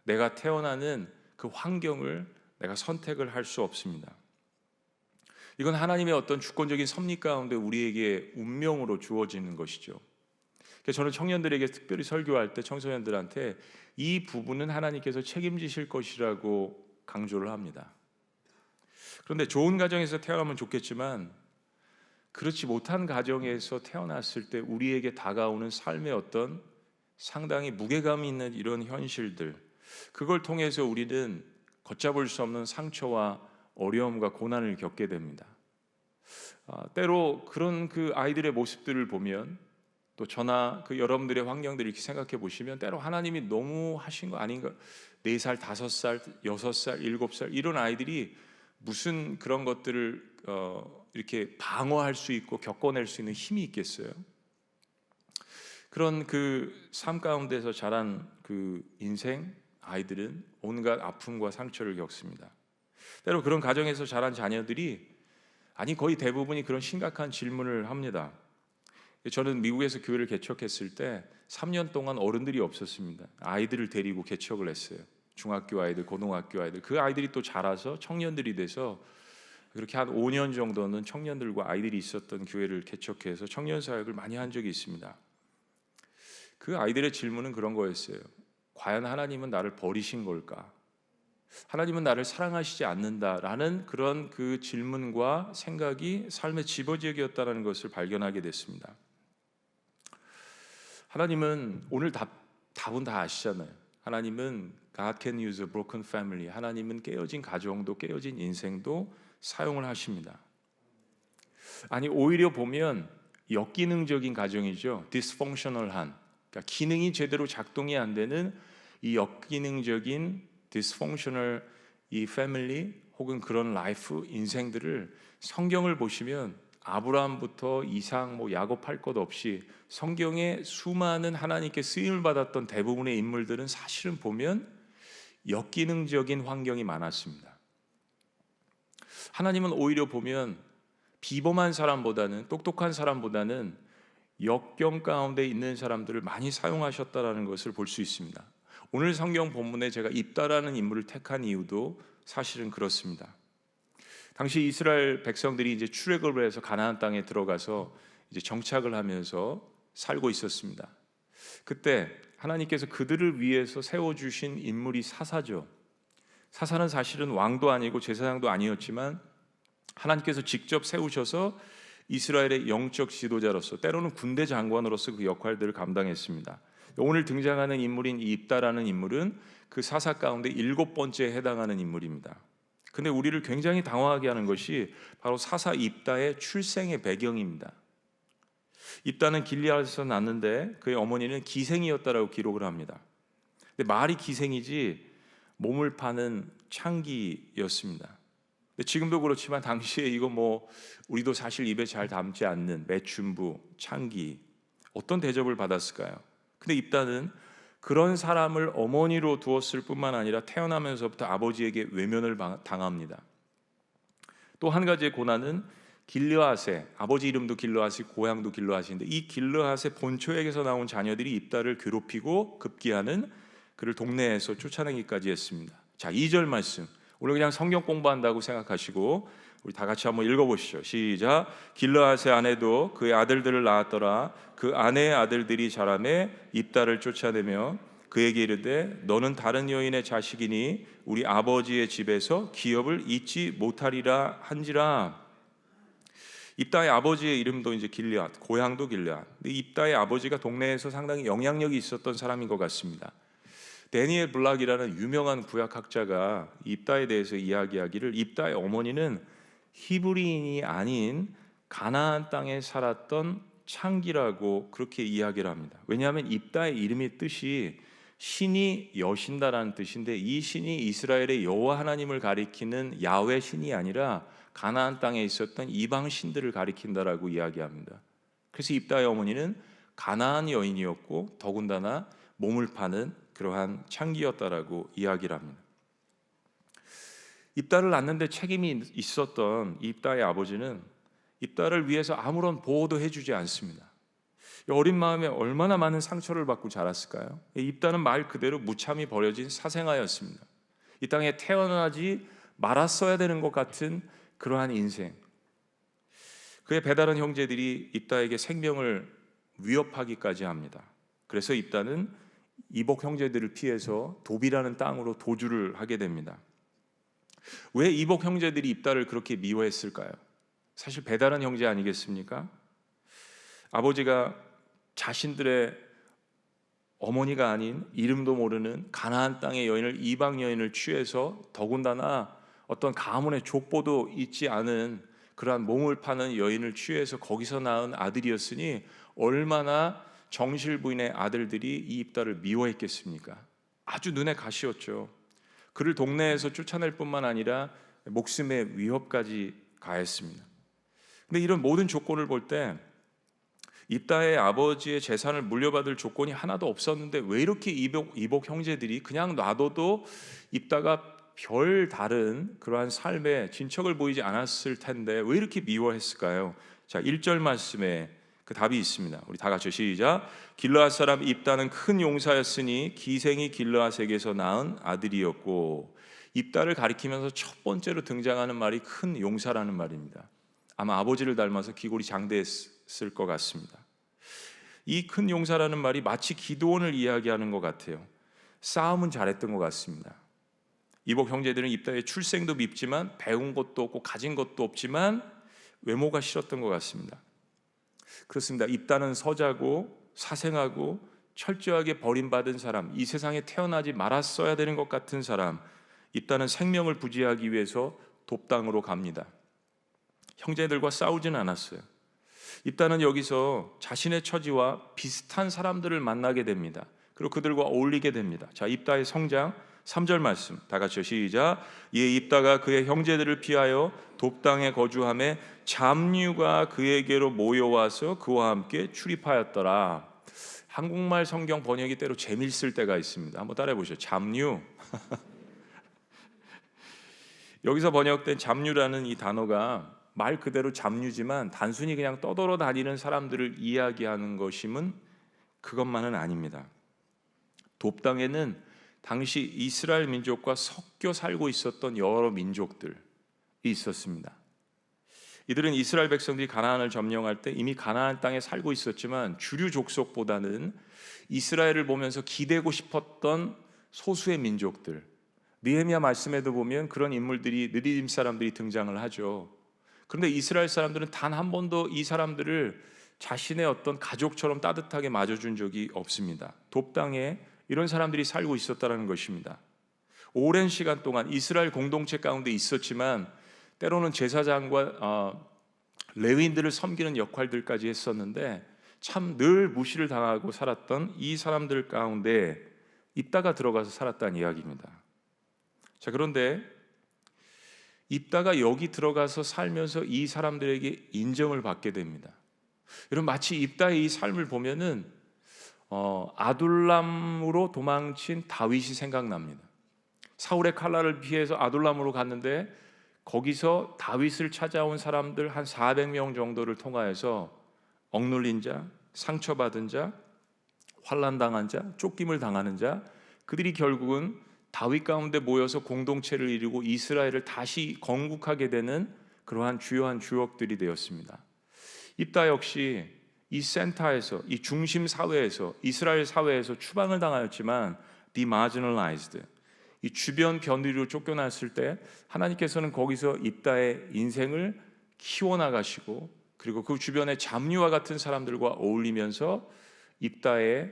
내가 태어나는 그 환경을 내가 선택을 할 수 없습니다. 이건 하나님의 어떤 주권적인 섭리 가운데 우리에게 운명으로 주어지는 것이죠. 그래서 저는 청년들에게 특별히 설교할 때 청소년들한테 이 부분은 하나님께서 책임지실 것이라고 강조를 합니다. 그런데 좋은 가정에서 태어나면 좋겠지만 그렇지 못한 가정에서 태어났을 때 우리에게 다가오는 삶의 어떤 상당히 무게감이 있는 이런 현실들, 그걸 통해서 우리는 걷잡을 수 없는 상처와 어려움과 고난을 겪게 됩니다. 때로 그런 그 아이들의 모습들을 보면 또 저나 그 여러분들의 환경들을 이렇게 생각해 보시면 때로 하나님이 너무 하신 거 아닌가? 4살, 5살, 6살, 7살 이런 아이들이 무슨 그런 것들을 이렇게 방어할 수 있고 겪어낼 수 있는 힘이 있겠어요? 그런 그 삶 가운데서 자란 그 인생 아이들은 온갖 아픔과 상처를 겪습니다. 때로 그런 가정에서 자란 자녀들이 거의 대부분이 그런 심각한 질문을 합니다. 저는 미국에서 교회를 개척했을 때 3년 동안 어른들이 없었습니다. 아이들을 데리고 개척을 했어요. 중학교 아이들, 고등학교 아이들. 그 아이들이 또 자라서 청년들이 돼서 그렇게 한 5년 정도는 청년들과 아이들이 있었던 교회를 개척해서 청년 사역을 많이 한 적이 있습니다. 그 아이들의 질문은 그런 거였어요. 과연 하나님은 나를 버리신 걸까? 하나님은 나를 사랑하시지 않는다라는 그런 그 질문과 생각이 삶의 집어지기였다는 것을 발견하게 됐습니다. 하나님은 오늘 답은 다 아시잖아요. 하나님은 God can use a broken family. 하나님은 깨어진 가정도 깨어진 인생도 사용을 하십니다. 오히려 보면 역기능적인 가정이죠. dysfunctional한, 그러니까 기능이 제대로 작동이 안 되는 이 역기능적인 dysfunctional 이 패밀리 혹은 그런 라이프 인생들을 성경을 보시면 아브라함부터 이삭 야곱할 것 없이 성경에 수많은 하나님께 쓰임을 받았던 대부분의 인물들은 사실은 보면 역기능적인 환경이 많았습니다. 하나님은 오히려 보면 비범한 사람보다는 똑똑한 사람보다는 역경 가운데 있는 사람들을 많이 사용하셨다라는 것을 볼 수 있습니다. 오늘 성경 본문에 제가 입다라는 인물을 택한 이유도 사실은 그렇습니다. 당시 이스라엘 백성들이 이제 출애굽을 해서 가나안 땅에 들어가서 이제 정착을 하면서 살고 있었습니다. 그때 하나님께서 그들을 위해서 세워주신 인물이 사사죠. 사사는 사실은 왕도 아니고 제사장도 아니었지만 하나님께서 직접 세우셔서 이스라엘의 영적 지도자로서 때로는 군대 장관으로서 그 역할들을 감당했습니다. 오늘 등장하는 인물인 이 입다라는 인물은 그 사사 가운데 7번째에 해당하는 인물입니다. 근데 우리를 굉장히 당황하게 하는 것이 바로 사사 입다의 출생의 배경입니다. 입다는 길리앗에서 났는데 그의 어머니는 기생이었다라고 기록을 합니다. 근데 말이 기생이지 몸을 파는 창기였습니다. 근데 지금도 그렇지만 당시에 이거 뭐 우리도 사실 입에 잘 담지 않는 매춘부, 창기 어떤 대접을 받았을까요? 근데 입다는 그런 사람을 어머니로 두었을 뿐만 아니라 태어나면서부터 아버지에게 외면을 당합니다. 또 한 가지의 고난은 길르앗의, 아버지 이름도 길르앗이 고향도 길르앗인데 이 길르앗의 본초에게서 나온 자녀들이 입다를 괴롭히고 급기야는 그를 동네에서 쫓아내기까지 했습니다. 자, 2절 말씀. 오늘 그냥 성경 공부한다고 생각하시고 우리 다 같이 한번 읽어보시죠. 시작. 길르앗의 아내도 그의 아들들을 낳았더라. 그 아내의 아들들이 자라매 입다를 쫓아내며 그에게 이르되 너는 다른 여인의 자식이니 우리 아버지의 집에서 기업을 잊지 못하리라 한지라. 입다의 아버지의 이름도 이제 길르앗, 고향도 길르앗. 근데 입다의 아버지가 동네에서 상당히 영향력이 있었던 사람인 것 같습니다. 데니엘 블락이라는 유명한 구약학자가 입다에 대해서 이야기하기를 입다의 어머니는 히브리인이 아닌 가나안 땅에 살았던 창기라고 그렇게 이야기를 합니다. 왜냐하면 입다의 이름의 뜻이 신이 여신다라는 뜻인데 이 신이 이스라엘의 여호와 하나님을 가리키는 야훼 신이 아니라 가나안 땅에 있었던 이방 신들을 가리킨다라고 이야기합니다. 그래서 입다의 어머니는 가나안 여인이었고 더군다나 몸을 파는 그러한 창기였다라고 이야기를 합니다. 입다를 낳는데 책임이 있었던 입다의 아버지는 입다를 위해서 아무런 보호도 해주지 않습니다. 어린 마음에 얼마나 많은 상처를 받고 자랐을까요? 입다는 말 그대로 무참히 버려진 사생아였습니다. 이 땅에 태어나지 말았어야 되는 것 같은 그러한 인생. 그의 배다른 형제들이 입다에게 생명을 위협하기까지 합니다. 그래서 입다는 이복 형제들을 피해서 도비라는 땅으로 도주를 하게 됩니다. 왜 이복 형제들이 입다를 그렇게 미워했을까요? 사실 배다른 형제 아니겠습니까? 아버지가 자신들의 어머니가 아닌 이름도 모르는 가나안 땅의 여인을 이방 여인을 취해서 더군다나 어떤 가문의 족보도 있지 않은 그러한 몸을 파는 여인을 취해서 거기서 낳은 아들이었으니 얼마나 정실부인의 아들들이 이 입다를 미워했겠습니까? 아주 눈에 가시였죠. 그를 동네에서 쫓아낼 뿐만 아니라 목숨의 위협까지 가했습니다. 근데 이런 모든 조건을 볼 때 입다의 아버지의 재산을 물려받을 조건이 하나도 없었는데 왜 이렇게 이복 형제들이 그냥 놔둬도 입다가 별 다른 그러한 삶의 진척을 보이지 않았을 텐데 왜 이렇게 미워했을까요? 자, 1절 말씀에 그 답이 있습니다. 우리 다 같이 시작. 길르앗 사람 입다는 큰 용사였으니 기생이 길르앗에게서 낳은 아들이었고. 입다를 가리키면서 첫 번째로 등장하는 말이 큰 용사라는 말입니다. 아마 아버지를 닮아서 기골이 장대했을 것 같습니다. 이 큰 용사라는 말이 마치 기드온을 이야기하는 것 같아요. 싸움은 잘했던 것 같습니다. 이복 형제들은 입다의 출생도 밉지만 배운 것도 없고 가진 것도 없지만 외모가 싫었던 것 같습니다. 그렇습니다. 입다는 서자고 사생하고 철저하게 버림받은 사람, 이 세상에 태어나지 말았어야 되는 것 같은 사람. 입다는 생명을 부지하기 위해서 돕당으로 갑니다. 형제들과 싸우진 않았어요. 입다는 여기서 자신의 처지와 비슷한 사람들을 만나게 됩니다. 그리고 그들과 어울리게 됩니다. 자, 입다의 성장 3절 말씀 다 같이 시작. 이에 입다가 그의 형제들을 피하여 돕당에 거주하며 잡류가 그에게로 모여와서 그와 함께 출입하였더라. 한국말 성경 번역이 때로 재미있을 때가 있습니다. 한번 따라해 보시죠. 잡류. 여기서 번역된 잡류라는 이 단어가 말 그대로 잡류지만 단순히 그냥 떠돌아 다니는 사람들을 이야기하는 것임은 그것만은 아닙니다. 돕당에는 당시 이스라엘 민족과 섞여 살고 있었던 여러 민족들이 있었습니다. 이들은 이스라엘 백성들이 가나안을 점령할 때 이미 가나안 땅에 살고 있었지만 주류 족속보다는 이스라엘을 보면서 기대고 싶었던 소수의 민족들. 느헤미야 말씀에도 보면 그런 인물들이 느디딤 사람들이 등장을 하죠. 그런데 이스라엘 사람들은 단 한 번도 이 사람들을 자신의 어떤 가족처럼 따뜻하게 맞아준 적이 없습니다. 돕당에 이런 사람들이 살고 있었다는 것입니다. 오랜 시간 동안 이스라엘 공동체 가운데 있었지만 때로는 제사장과 레위인들을 섬기는 역할들까지 했었는데 참 늘 무시를 당하고 살았던 이 사람들 가운데 입다가 들어가서 살았다는 이야기입니다. 자, 그런데 입다가 여기 들어가서 살면서 이 사람들에게 인정을 받게 됩니다. 여러분, 마치 입다의 이 삶을 보면은 아둘람으로 도망친 다윗이 생각납니다. 사울의 칼날을 피해서 아둘람으로 갔는데 거기서 다윗을 찾아온 사람들 한 400명 정도를 통하여서 억눌린 자, 상처받은 자, 환난당한 자, 쫓김을 당하는 자, 그들이 결국은 다윗 가운데 모여서 공동체를 이루고 이스라엘을 다시 건국하게 되는 그러한 주요한 주역들이 되었습니다. 입다 역시 이 센터에서, 이 중심 사회에서, 이스라엘 사회에서 추방을 당하였지만 demarginalized, 이 주변 변두리로 쫓겨났을 때 하나님께서는 거기서 입다의 인생을 키워나가시고, 그리고 그 주변의 잡류와 같은 사람들과 어울리면서 입다의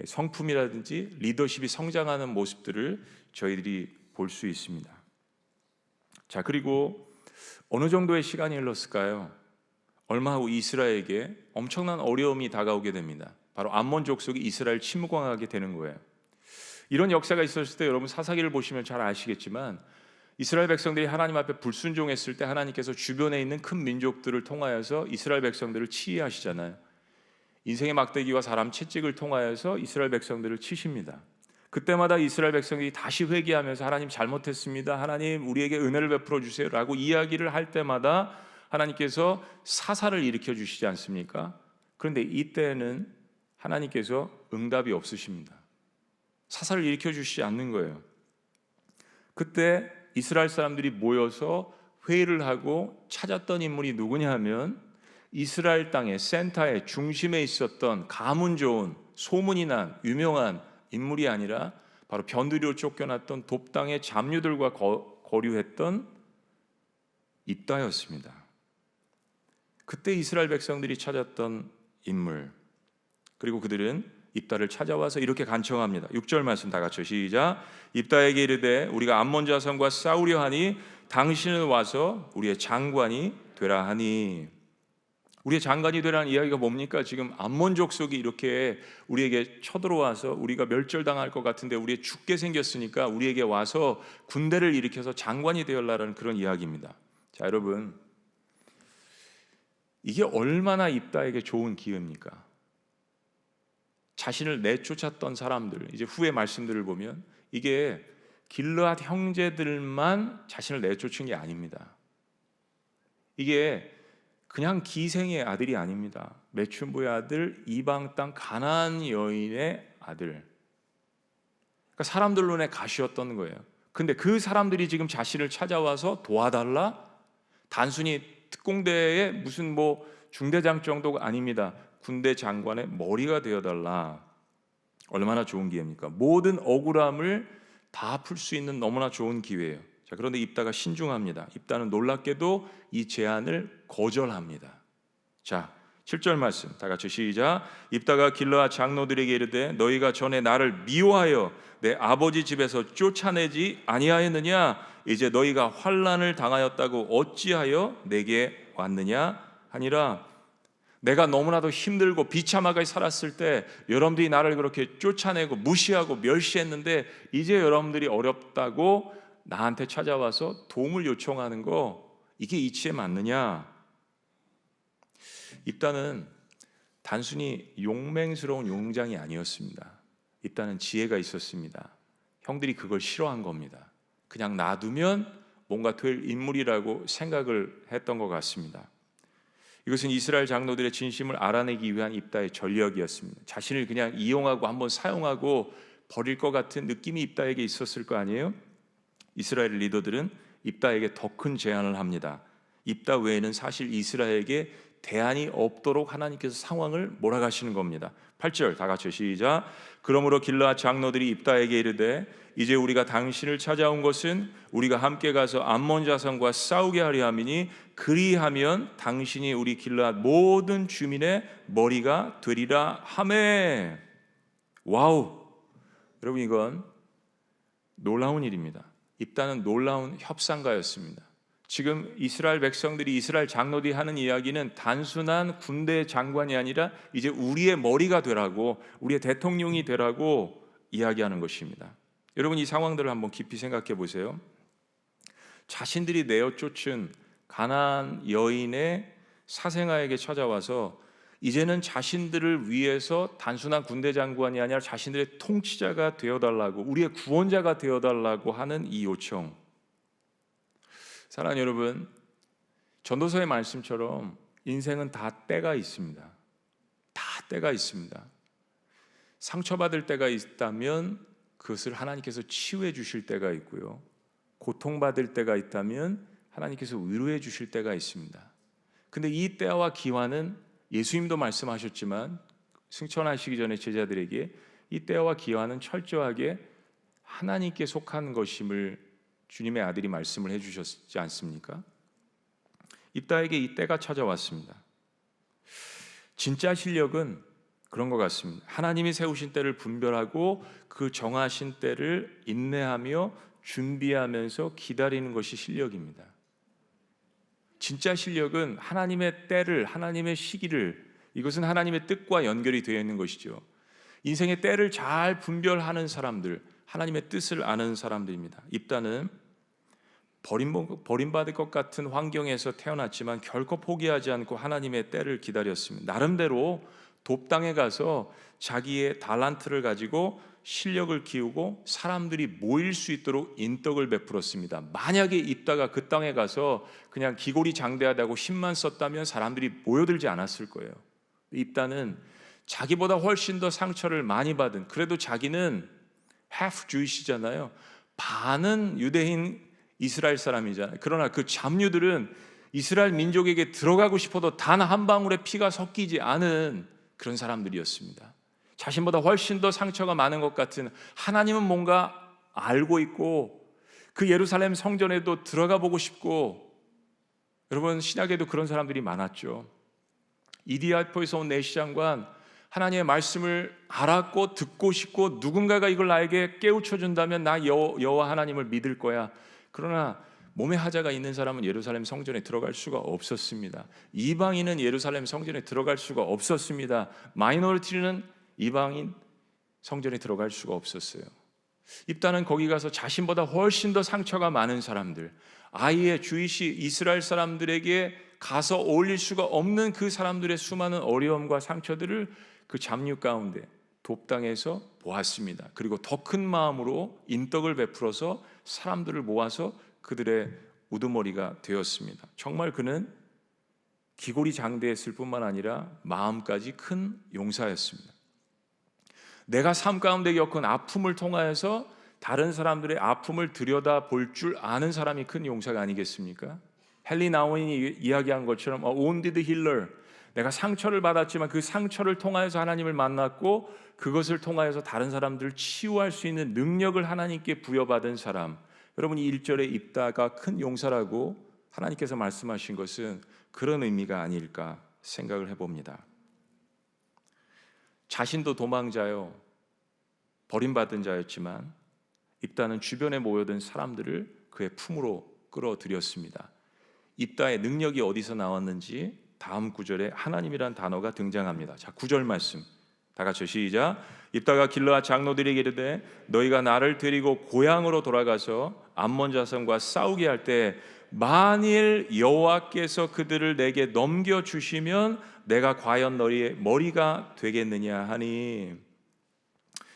성품이라든지 리더십이 성장하는 모습들을 저희들이 볼 수 있습니다. 자, 그리고 어느 정도의 시간이 흘렀을까요? 얼마 후 이스라엘에게 엄청난 어려움이 다가오게 됩니다. 바로 암몬 족속이 이스라엘 침공하게 되는 거예요. 이런 역사가 있었을 때 여러분 사사기를 보시면 잘 아시겠지만 이스라엘 백성들이 하나님 앞에 불순종했을 때 하나님께서 주변에 있는 큰 민족들을 통하여서 이스라엘 백성들을 치유하시잖아요. 인생의 막대기와 사람 채찍을 통하여서 이스라엘 백성들을 치십니다. 그때마다 이스라엘 백성들이 다시 회개하면서 하나님 잘못했습니다, 하나님 우리에게 은혜를 베풀어 주세요 라고 이야기를 할 때마다 하나님께서 사사를 일으켜 주시지 않습니까? 그런데 이때는 하나님께서 응답이 없으십니다. 사사를 일으켜 주시지 않는 거예요. 그때 이스라엘 사람들이 모여서 회의를 하고 찾았던 인물이 누구냐 하면 이스라엘 땅의 센터의 중심에 있었던 가문 좋은, 소문이 난 유명한 인물이 아니라 바로 변두리로 쫓겨났던 돕당의 잡류들과 거류했던 입다였습니다. 그때 이스라엘 백성들이 찾았던 인물, 그리고 그들은 입다를 찾아와서 이렇게 간청합니다. 6절 말씀 다 같이 시작. 입다에게 이르되 우리가 암몬 자손과 싸우려 하니 당신은 와서 우리의 장관이 되라 하니. 우리의 장관이 되라는 이야기가 뭡니까? 지금 암몬 족속이 이렇게 우리에게 쳐들어와서 우리가 멸절당할 것 같은데 우리 죽게 생겼으니까 우리에게 와서 군대를 일으켜서 장관이 되어라라는 그런 이야기입니다. 자, 여러분, 이게 얼마나 입다에게 좋은 기회입니까? 자신을 내쫓았던 사람들, 이제 후의 말씀들을 보면 이게 길르앗 형제들만 자신을 내쫓은 게 아닙니다. 이게 그냥 기생의 아들이 아닙니다. 메춘부의 아들, 이방 땅 가나안 여인의 아들. 그러니까 사람들 눈에 가시였던 거예요. 근데 그 사람들이 지금 자신을 찾아와서 도와달라? 단순히 특공대의 무슨 중대장 정도가 아닙니다. 군대 장관의 머리가 되어달라. 얼마나 좋은 기회입니까? 모든 억울함을 다 풀 수 있는 너무나 좋은 기회예요. 자, 그런데 입다가 신중합니다. 입다는 놀랍게도 이 제안을 거절합니다. 자, 7절 말씀 다 같이 시작. 입다가 길르앗 장로들에게 이르되 너희가 전에 나를 미워하여 내 아버지 집에서 쫓아내지 아니하였느냐? 이제 너희가 환난을 당하였다고 어찌하여 내게 왔느냐 하니라. 내가 너무나도 힘들고 비참하게 살았을 때 여러분들이 나를 그렇게 쫓아내고 무시하고 멸시했는데 이제 여러분들이 어렵다고 나한테 찾아와서 도움을 요청하는 거, 이게 이치에 맞느냐? 입다는 단순히 용맹스러운 용장이 아니었습니다. 입다는 지혜가 있었습니다. 형들이 그걸 싫어한 겁니다. 그냥 놔두면 뭔가 될 인물이라고 생각을 했던 것 같습니다. 이것은 이스라엘 장로들의 진심을 알아내기 위한 입다의 전략이었습니다. 자신을 그냥 이용하고 한번 사용하고 버릴 것 같은 느낌이 입다에게 있었을 거 아니에요? 이스라엘 리더들은 입다에게 더 큰 제안을 합니다. 입다 외에는 사실 이스라엘에게 대안이 없도록 하나님께서 상황을 몰아가시는 겁니다. 8절 다 같이 시작. 그러므로 길르앗 장로들이 입다에게 이르되 이제 우리가 당신을 찾아온 것은 우리가 함께 가서 암몬 자손과 싸우게 하려 함이니 그리하면 당신이 우리 길르앗 모든 주민의 머리가 되리라 하매. 와우, 여러분, 이건 놀라운 일입니다. 입다는 놀라운 협상가였습니다. 지금 이스라엘 백성들이, 이스라엘 장로들이 하는 이야기는 단순한 군대 장관이 아니라 이제 우리의 머리가 되라고, 우리의 대통령이 되라고 이야기하는 것입니다. 여러분, 이 상황들을 한번 깊이 생각해 보세요. 자신들이 내어 쫓은 가나안 여인의 사생아에게 찾아와서 이제는 자신들을 위해서 단순한 군대 장관이 아니라 자신들의 통치자가 되어달라고, 우리의 구원자가 되어달라고 하는 이 요청. 사랑하는 여러분, 전도서의 말씀처럼 인생은 다 때가 있습니다. 다 때가 있습니다. 상처받을 때가 있다면 그것을 하나님께서 치유해 주실 때가 있고요, 고통받을 때가 있다면 하나님께서 위로해 주실 때가 있습니다. 근데 이 때와 기한은 예수님도 말씀하셨지만 승천하시기 전에 제자들에게 이 때와 기한은 철저하게 하나님께 속한 것임을 주님의 아들이 말씀을 해주셨지 않습니까? 입다에게 이 때가 찾아왔습니다. 진짜 실력은 그런 것 같습니다. 하나님이 세우신 때를 분별하고 그 정하신 때를 인내하며 준비하면서 기다리는 것이 실력입니다. 진짜 실력은 하나님의 때를, 하나님의 시기를, 이것은 하나님의 뜻과 연결이 되어 있는 것이죠. 인생의 때를 잘 분별하는 사람들, 하나님의 뜻을 아는 사람들입니다. 입다는 버림받을 것 같은 환경에서 태어났지만 결코 포기하지 않고 하나님의 때를 기다렸습니다. 나름대로 돕당에 가서 자기의 달란트를 가지고 실력을 키우고 사람들이 모일 수 있도록 인덕을 베풀었습니다. 만약에 입다가 그 땅에 가서 그냥 기골이 장대하다고 힘만 썼다면 사람들이 모여들지 않았을 거예요. 입다는 자기보다 훨씬 더 상처를 많이 받은, 그래도 자기는 half Jewish잖아요. 반은 유대인 이스라엘 사람이잖아요. 그러나 그 잡류들은 이스라엘 민족에게 들어가고 싶어도 단 한 방울의 피가 섞이지 않은 그런 사람들이었습니다. 자신보다 훨씬 더 상처가 많은 것 같은, 하나님은 뭔가 알고 있고 그 예루살렘 성전에도 들어가 보고 싶고, 여러분 신약에도 그런 사람들이 많았죠. 이디아포에서 온 내시장관, 하나님의 말씀을 알았고 듣고 싶고 누군가가 이걸 나에게 깨우쳐 준다면 나 여호와 하나님을 믿을 거야. 그러나 몸에 하자가 있는 사람은 예루살렘 성전에 들어갈 수가 없었습니다. 이방인은 예루살렘 성전에 들어갈 수가 없었습니다. 마이너리티는 이방인 성전에 들어갈 수가 없었어요. 입다는 거기 가서 자신보다 훨씬 더 상처가 많은 사람들, 아예 주이시 이스라엘 사람들에게 가서 어울릴 수가 없는 그 사람들의 수많은 어려움과 상처들을 그 잡류 가운데 돕당에서 보았습니다. 그리고 더 큰 마음으로 인덕을 베풀어서 사람들을 모아서 그들의 우두머리가 되었습니다. 정말 그는 기골이 장대했을 뿐만 아니라 마음까지 큰 용사였습니다. 내가 삶 가운데 겪은 아픔을 통하여서 다른 사람들의 아픔을 들여다볼 줄 아는 사람이 큰 용사가 아니겠습니까? 헨리 나우인이 이야기한 것처럼 wounded healer, 내가 상처를 받았지만 그 상처를 통하여서 하나님을 만났고 그것을 통하여서 다른 사람들을 치유할 수 있는 능력을 하나님께 부여받은 사람. 여러분이 1절에 입다가 큰 용사라고 하나님께서 말씀하신 것은 그런 의미가 아닐까 생각을 해봅니다. 자신도 도망자요, 버림받은 자였지만 입다는 주변에 모여든 사람들을 그의 품으로 끌어들였습니다. 입다의 능력이 어디서 나왔는지 다음 구절에 하나님이란 단어가 등장합니다. 자, 9절 말씀 다 같이 시작. 입다가 길르앗 장로들에게 이르되 너희가 나를 데리고 고향으로 돌아가서 암몬 자손과 싸우게 할 때 만일 여호와께서 그들을 내게 넘겨 주시면 내가 과연 너희의 머리가 되겠느냐 하니.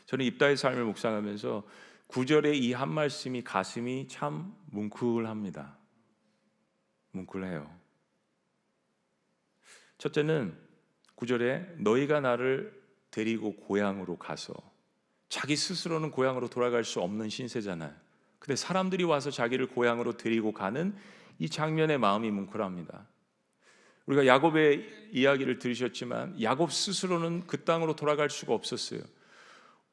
저는 입다의 삶을 묵상하면서 9절의 이 한 말씀이 가슴이 참 뭉클합니다. 뭉클해요. 첫째는 9절에 너희가 나를 데리고 고향으로 가서, 자기 스스로는 고향으로 돌아갈 수 없는 신세잖아요. 근데 사람들이 와서 자기를 고향으로 데리고 가는 이 장면에 마음이 뭉클합니다. 우리가 야곱의 이야기를 들으셨지만 야곱 스스로는 그 땅으로 돌아갈 수가 없었어요.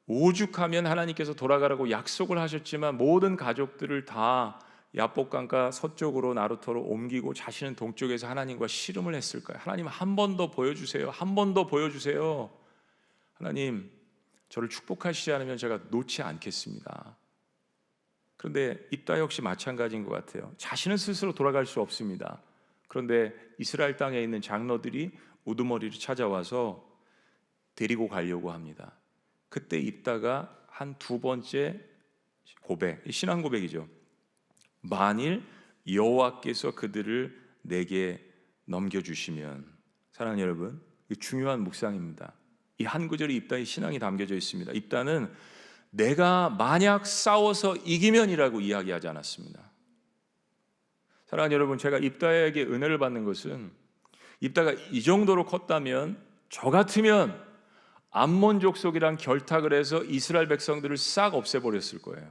오죽하면 하나님께서 돌아가라고 약속을 하셨지만 모든 가족들을 다 야복강가 서쪽으로 나루터로 옮기고 자신은 동쪽에서 하나님과 씨름을 했을까요? 하나님 한 번 더 보여주세요. 한 번 더 보여주세요. 하나님 저를 축복하시지 않으면 제가 놓지 않겠습니다. 그런데 입다 역시 마찬가지인 것 같아요. 자신은 스스로 돌아갈 수 없습니다. 그런데 이스라엘 땅에 있는 장로들이 우두머리를 찾아와서 데리고 가려고 합니다. 그때 입다가 한 두 번째 고백, 신앙 고백이죠. 만일 여호와께서 그들을 내게 넘겨주시면. 사랑하는 여러분, 이 중요한 묵상입니다. 이 한 구절이 입다의 신앙이 담겨져 있습니다. 입다는 내가 만약 싸워서 이기면이라고 이야기하지 않았습니다. 사랑하는 여러분, 제가 입다에게 은혜를 받는 것은 입다가 이 정도로 컸다면 저 같으면 암몬 족속이랑 결탁을 해서 이스라엘 백성들을 싹 없애버렸을 거예요.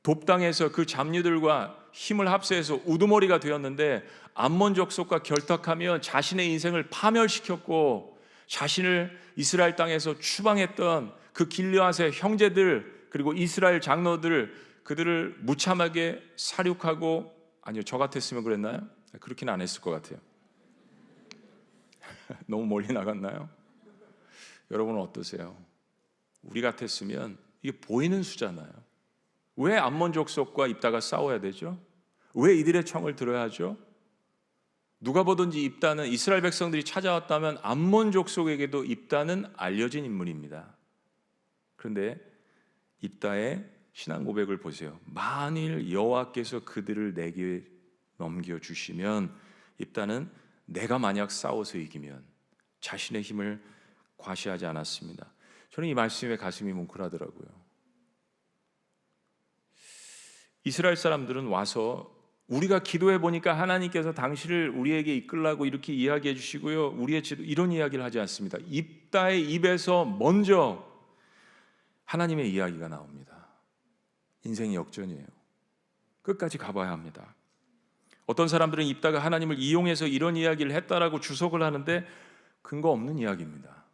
돕당에서 그 잡류들과 힘을 합세해서 우두머리가 되었는데 암몬 족속과 결탁하며 자신의 인생을 파멸시켰고 자신을 이스라엘 땅에서 추방했던 그 길르앗의 형제들 그리고 이스라엘 장로들 그들을 무참하게 살육하고, 아니요, 저 같았으면 그랬나요? 그렇게는 안 했을 것 같아요. 너무 멀리 나갔나요? 여러분은 어떠세요? 우리 같았으면 이게 보이는 수잖아요. 왜 암몬 족속과 입다가 싸워야 되죠? 왜 이들의 청을 들어야 하죠? 누가 보든지 입다는, 이스라엘 백성들이 찾아왔다면 암몬 족속에게도 입다는 알려진 인물입니다. 그런데 입다의 신앙 고백을 보세요. 만일 여호와께서 그들을 내게 넘겨주시면, 입다는 내가 만약 싸워서 이기면 자신의 힘을 과시하지 않았습니다. 저는 이 말씀에 가슴이 뭉클하더라고요. 이스라엘 사람들은 와서 우리가 기도해 보니까 하나님께서 당신을 우리에게 이끌라고 이렇게 이야기해 주시고요, 우리의 지도, 이런 이야기를 하지 않습니다. 입다의 입에서 먼저 하나님의 이야기가 나옵니다. 인생이 역전이에요. 끝까지 가봐야 합니다. 어떤 사람들은 입다가 하나님을 이용해서 이런 이야기를 했다라고 주석을 하는데 근거 없는 이야기입니다.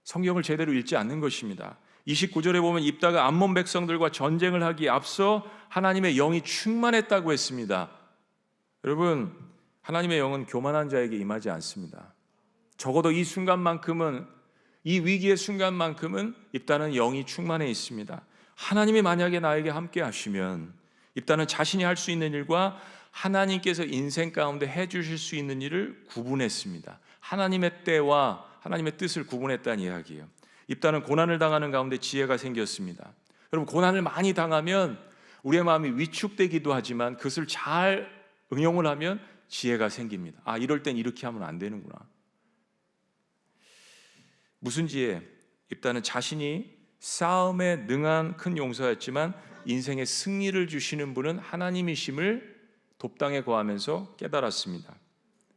성경을 제대로 읽지 않는 것입니다. 29절에 보면 입다가 암몬 백성들과 전쟁을 하기에 앞서 하나님의 영이 충만했다고 했습니다. 여러분, 하나님의 영은 교만한 자에게 임하지 않습니다. 적어도 이 순간만큼은, 이 위기의 순간만큼은 입다는 영이 충만해 있습니다. 하나님이 만약에 나에게 함께 하시면 입다는 자신이 할 수 있는 일과 하나님께서 인생 가운데 해주실 수 있는 일을 구분했습니다. 하나님의 때와 하나님의 뜻을 구분했다는 이야기예요. 입다는 고난을 당하는 가운데 지혜가 생겼습니다. 여러분, 고난을 많이 당하면 우리의 마음이 위축되기도 하지만 그것을 잘 응용을 하면 지혜가 생깁니다. 아, 이럴 땐 이렇게 하면 안 되는구나. 무슨 지혜? 입다는 자신이 싸움에 능한 큰 용사였지만 인생의 승리를 주시는 분은 하나님이심을 돕당에 거하면서 깨달았습니다.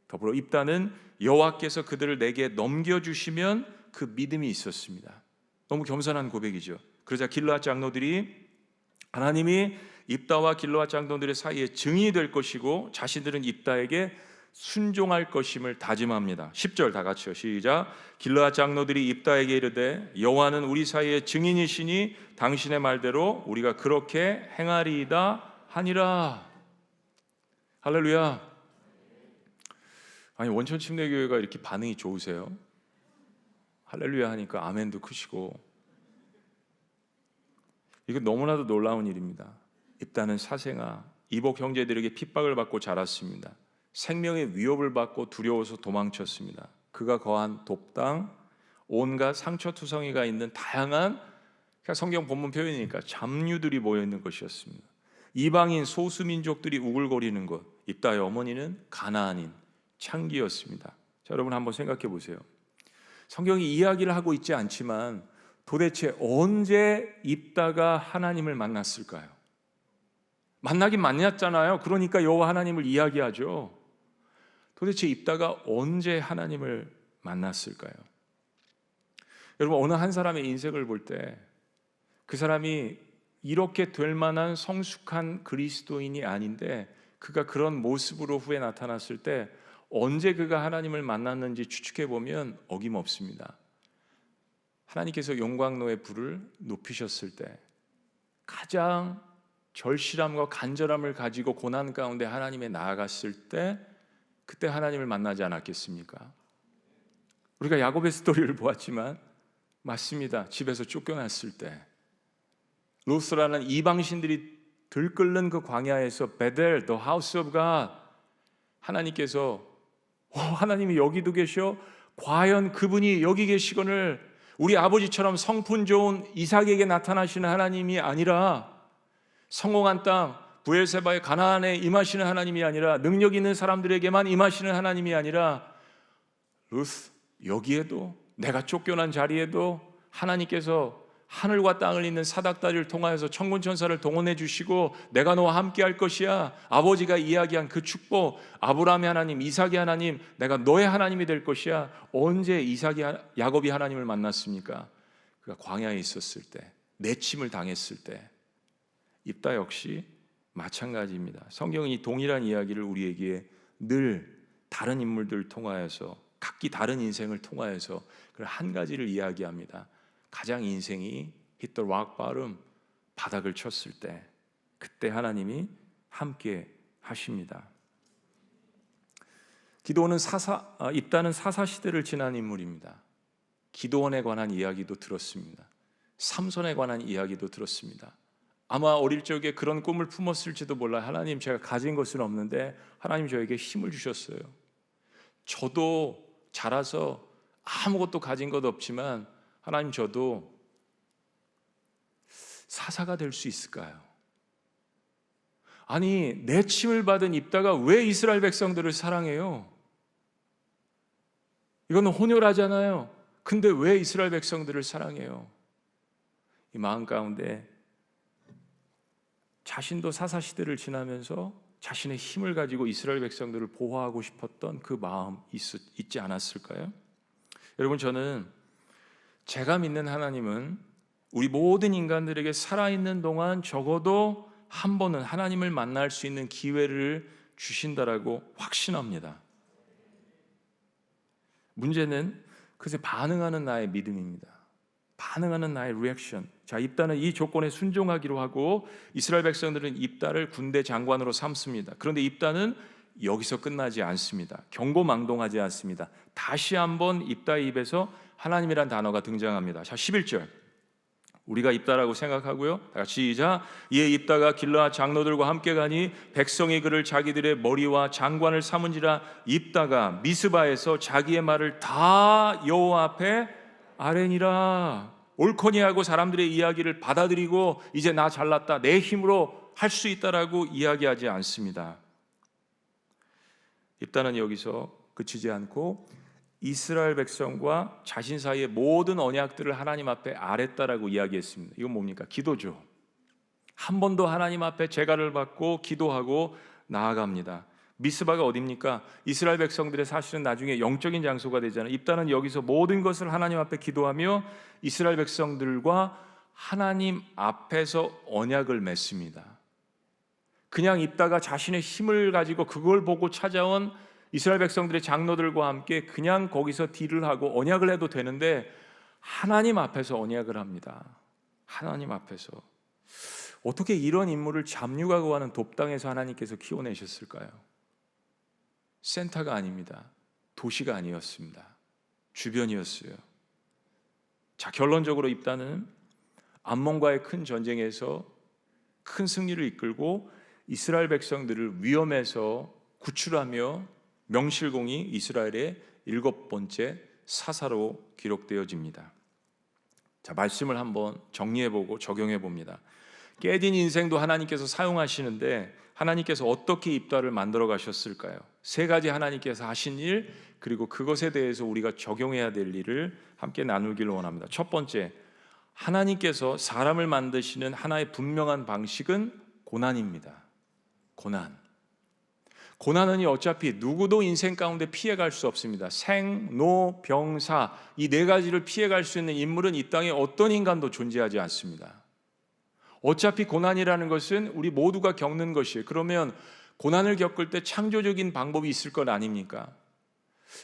더불어 입다는 여호와께서 그들을 내게 넘겨주시면 그 믿음이 있었습니다. 너무 겸손한 고백이죠. 그러자 길르앗 장로들이 하나님이 입다와 길르앗 장로들의 사이에 증인이 될 것이고 자신들은 입다에게 순종할 것임을 다짐합니다. 10절 다 같이요. 시작. 길르앗 장로들이 입다에게 이르되 여호와는 우리 사이에 증인이시니 당신의 말대로 우리가 그렇게 행하리이다 하니라. 할렐루야. 아니, 원천 침례교회가 이렇게 반응이 좋으세요? 할렐루야 하니까 아멘도 크시고. 이건 너무나도 놀라운 일입니다. 입다는 사생아, 이복 형제들에게 핍박을 받고 자랐습니다. 생명의 위협을 받고 두려워서 도망쳤습니다. 그가 거한 돕당, 온갖 상처투성이가 있는 다양한, 성경 본문 표현이니까 잡류들이 모여 있는 것이었습니다. 이방인 소수민족들이 우글거리는 것, 입다의 어머니는 가나안인 창기였습니다. 자, 여러분 한번 생각해 보세요. 성경이 이야기를 하고 있지 않지만 도대체 언제 입다가 하나님을 만났을까요? 만나긴 만났잖아요. 그러니까 여호와 하나님을 이야기하죠. 도대체 입다가 언제 하나님을 만났을까요? 여러분, 어느 한 사람의 인생을 볼 때 그 사람이 이렇게 될 만한 성숙한 그리스도인이 아닌데 그가 그런 모습으로 후에 나타났을 때 언제 그가 하나님을 만났는지 추측해 보면 어김없습니다. 하나님께서 용광로의 불을 높이셨을 때 가장 절실함과 간절함을 가지고 고난 가운데 하나님에 나아갔을 때 그때 하나님을 만나지 않았겠습니까? 우리가 야곱의 스토리를 보았지만 맞습니다. 집에서 쫓겨났을 때 루스라는 이방신들이 들끓는 그 광야에서 베델, the house of God, 하나님께서 하나님이 여기도 계셔? 과연 그분이 여기 계시거늘 우리 아버지처럼 성품 좋은 이삭에게 나타나시는 하나님이 아니라 성공한 땅, 브엘세바의 가나안에 임하시는 하나님이 아니라, 능력 있는 사람들에게만 임하시는 하나님이 아니라, 루스 여기에도, 내가 쫓겨난 자리에도 하나님께서 하늘과 땅을 잇는 사닥다리를 통하여서 천군천사를 동원해 주시고 내가 너와 함께 할 것이야. 아버지가 이야기한 그 축복, 아브라함의 하나님, 이삭의 하나님, 내가 너의 하나님이 될 것이야. 언제 야곱이 하나님을 만났습니까? 그가 광야에 있었을 때, 내침을 당했을 때. 입다 역시 마찬가지입니다. 성경은 이 동일한 이야기를 우리에게 늘 다른 인물들을 통하여서, 각기 다른 인생을 통하여서 그 한 가지를 이야기합니다. 가장 인생이 hit the rock bottom, 바닥을 쳤을 때, 그때 하나님이 함께 하십니다. 기도원은 입다는 사사 시대를 지난 인물입니다. 기도원에 관한 이야기도 들었습니다. 삼손에 관한 이야기도 들었습니다. 아마 어릴 적에 그런 꿈을 품었을지도 몰라요. 하나님, 제가 가진 것은 없는데 하나님 저에게 힘을 주셨어요. 저도 자라서 아무것도 가진 것 없지만 하나님, 저도 사사가 될 수 있을까요? 아니, 내침을 받은 입다가 왜 이스라엘 백성들을 사랑해요? 이거는 혼혈하잖아요. 근데 왜 이스라엘 백성들을 사랑해요? 이 마음 가운데 자신도 사사 시대를 지나면서 자신의 힘을 가지고 이스라엘 백성들을 보호하고 싶었던 그 마음 있지 않았을까요? 여러분, 저는 제가 믿는 하나님은 우리 모든 인간들에게 살아있는 동안 적어도 한 번은 하나님을 만날 수 있는 기회를 주신다라고 확신합니다. 문제는 그것에 반응하는 나의 믿음입니다. 반응하는 나의 리액션. 자, 입다는 이 조건에 순종하기로 하고 이스라엘 백성들은 입다를 군대 장관으로 삼습니다. 그런데 입다는 여기서 끝나지 않습니다. 경고망동하지 않습니다. 다시 한번 입다의 입에서 하나님이란 단어가 등장합니다. 자, 11절. 우리가 입다라고 생각하고요. 다 같이 시작. 이에 입다가 길르앗 장로들과 함께 가니 백성이 그를 자기들의 머리와 장관을 삼은지라. 입다가 미스바에서 자기의 말을 다 여호와 앞에 아뢰니라. 옳거니 하고 사람들의 이야기를 받아들이고 이제 나 잘났다, 내 힘으로 할 수 있다라고 이야기하지 않습니다. 입다는 여기서 그치지 않고 이스라엘 백성과 자신 사이의 모든 언약들을 하나님 앞에 아랬다라고 이야기했습니다. 이건 뭡니까? 기도죠. 한 번 더 하나님 앞에 제가를 받고 기도하고 나아갑니다. 미스바가 어디입니까? 이스라엘 백성들의 사실은 나중에 영적인 장소가 되잖아요. 입다는 여기서 모든 것을 하나님 앞에 기도하며 이스라엘 백성들과 하나님 앞에서 언약을 맺습니다. 그냥 입다가 자신의 힘을 가지고 그걸 보고 찾아온 이스라엘 백성들의 장로들과 함께 그냥 거기서 딜을 하고 언약을 해도 되는데 하나님 앞에서 언약을 합니다. 하나님 앞에서. 어떻게 이런 인물을 잡육하고 하는 돕당에서 하나님께서 키워내셨을까요? 센터가 아닙니다. 도시가 아니었습니다. 주변이었어요. 자, 결론적으로 입다는 암몬과의 큰 전쟁에서 큰 승리를 이끌고 이스라엘 백성들을 위험에서 구출하며 명실공히 이스라엘의 7번째 사사로 기록되어집니다. 자, 말씀을 한번 정리해보고 적용해봅니다. 깨진 인생도 하나님께서 사용하시는데 하나님께서 어떻게 입다를 만들어 가셨을까요? 3가지 하나님께서 하신 일, 그리고 그것에 대해서 우리가 적용해야 될 일을 함께 나누기를 원합니다. 첫 번째, 하나님께서 사람을 만드시는 하나의 분명한 방식은 고난입니다. 고난은 어차피 누구도 인생 가운데 피해갈 수 없습니다. 생, 노, 병, 사, 이 4가지를 피해갈 수 있는 인물은 이 땅에 어떤 인간도 존재하지 않습니다. 어차피 고난이라는 것은 우리 모두가 겪는 것이에요. 그러면 고난을 겪을 때 창조적인 방법이 있을 것 아닙니까?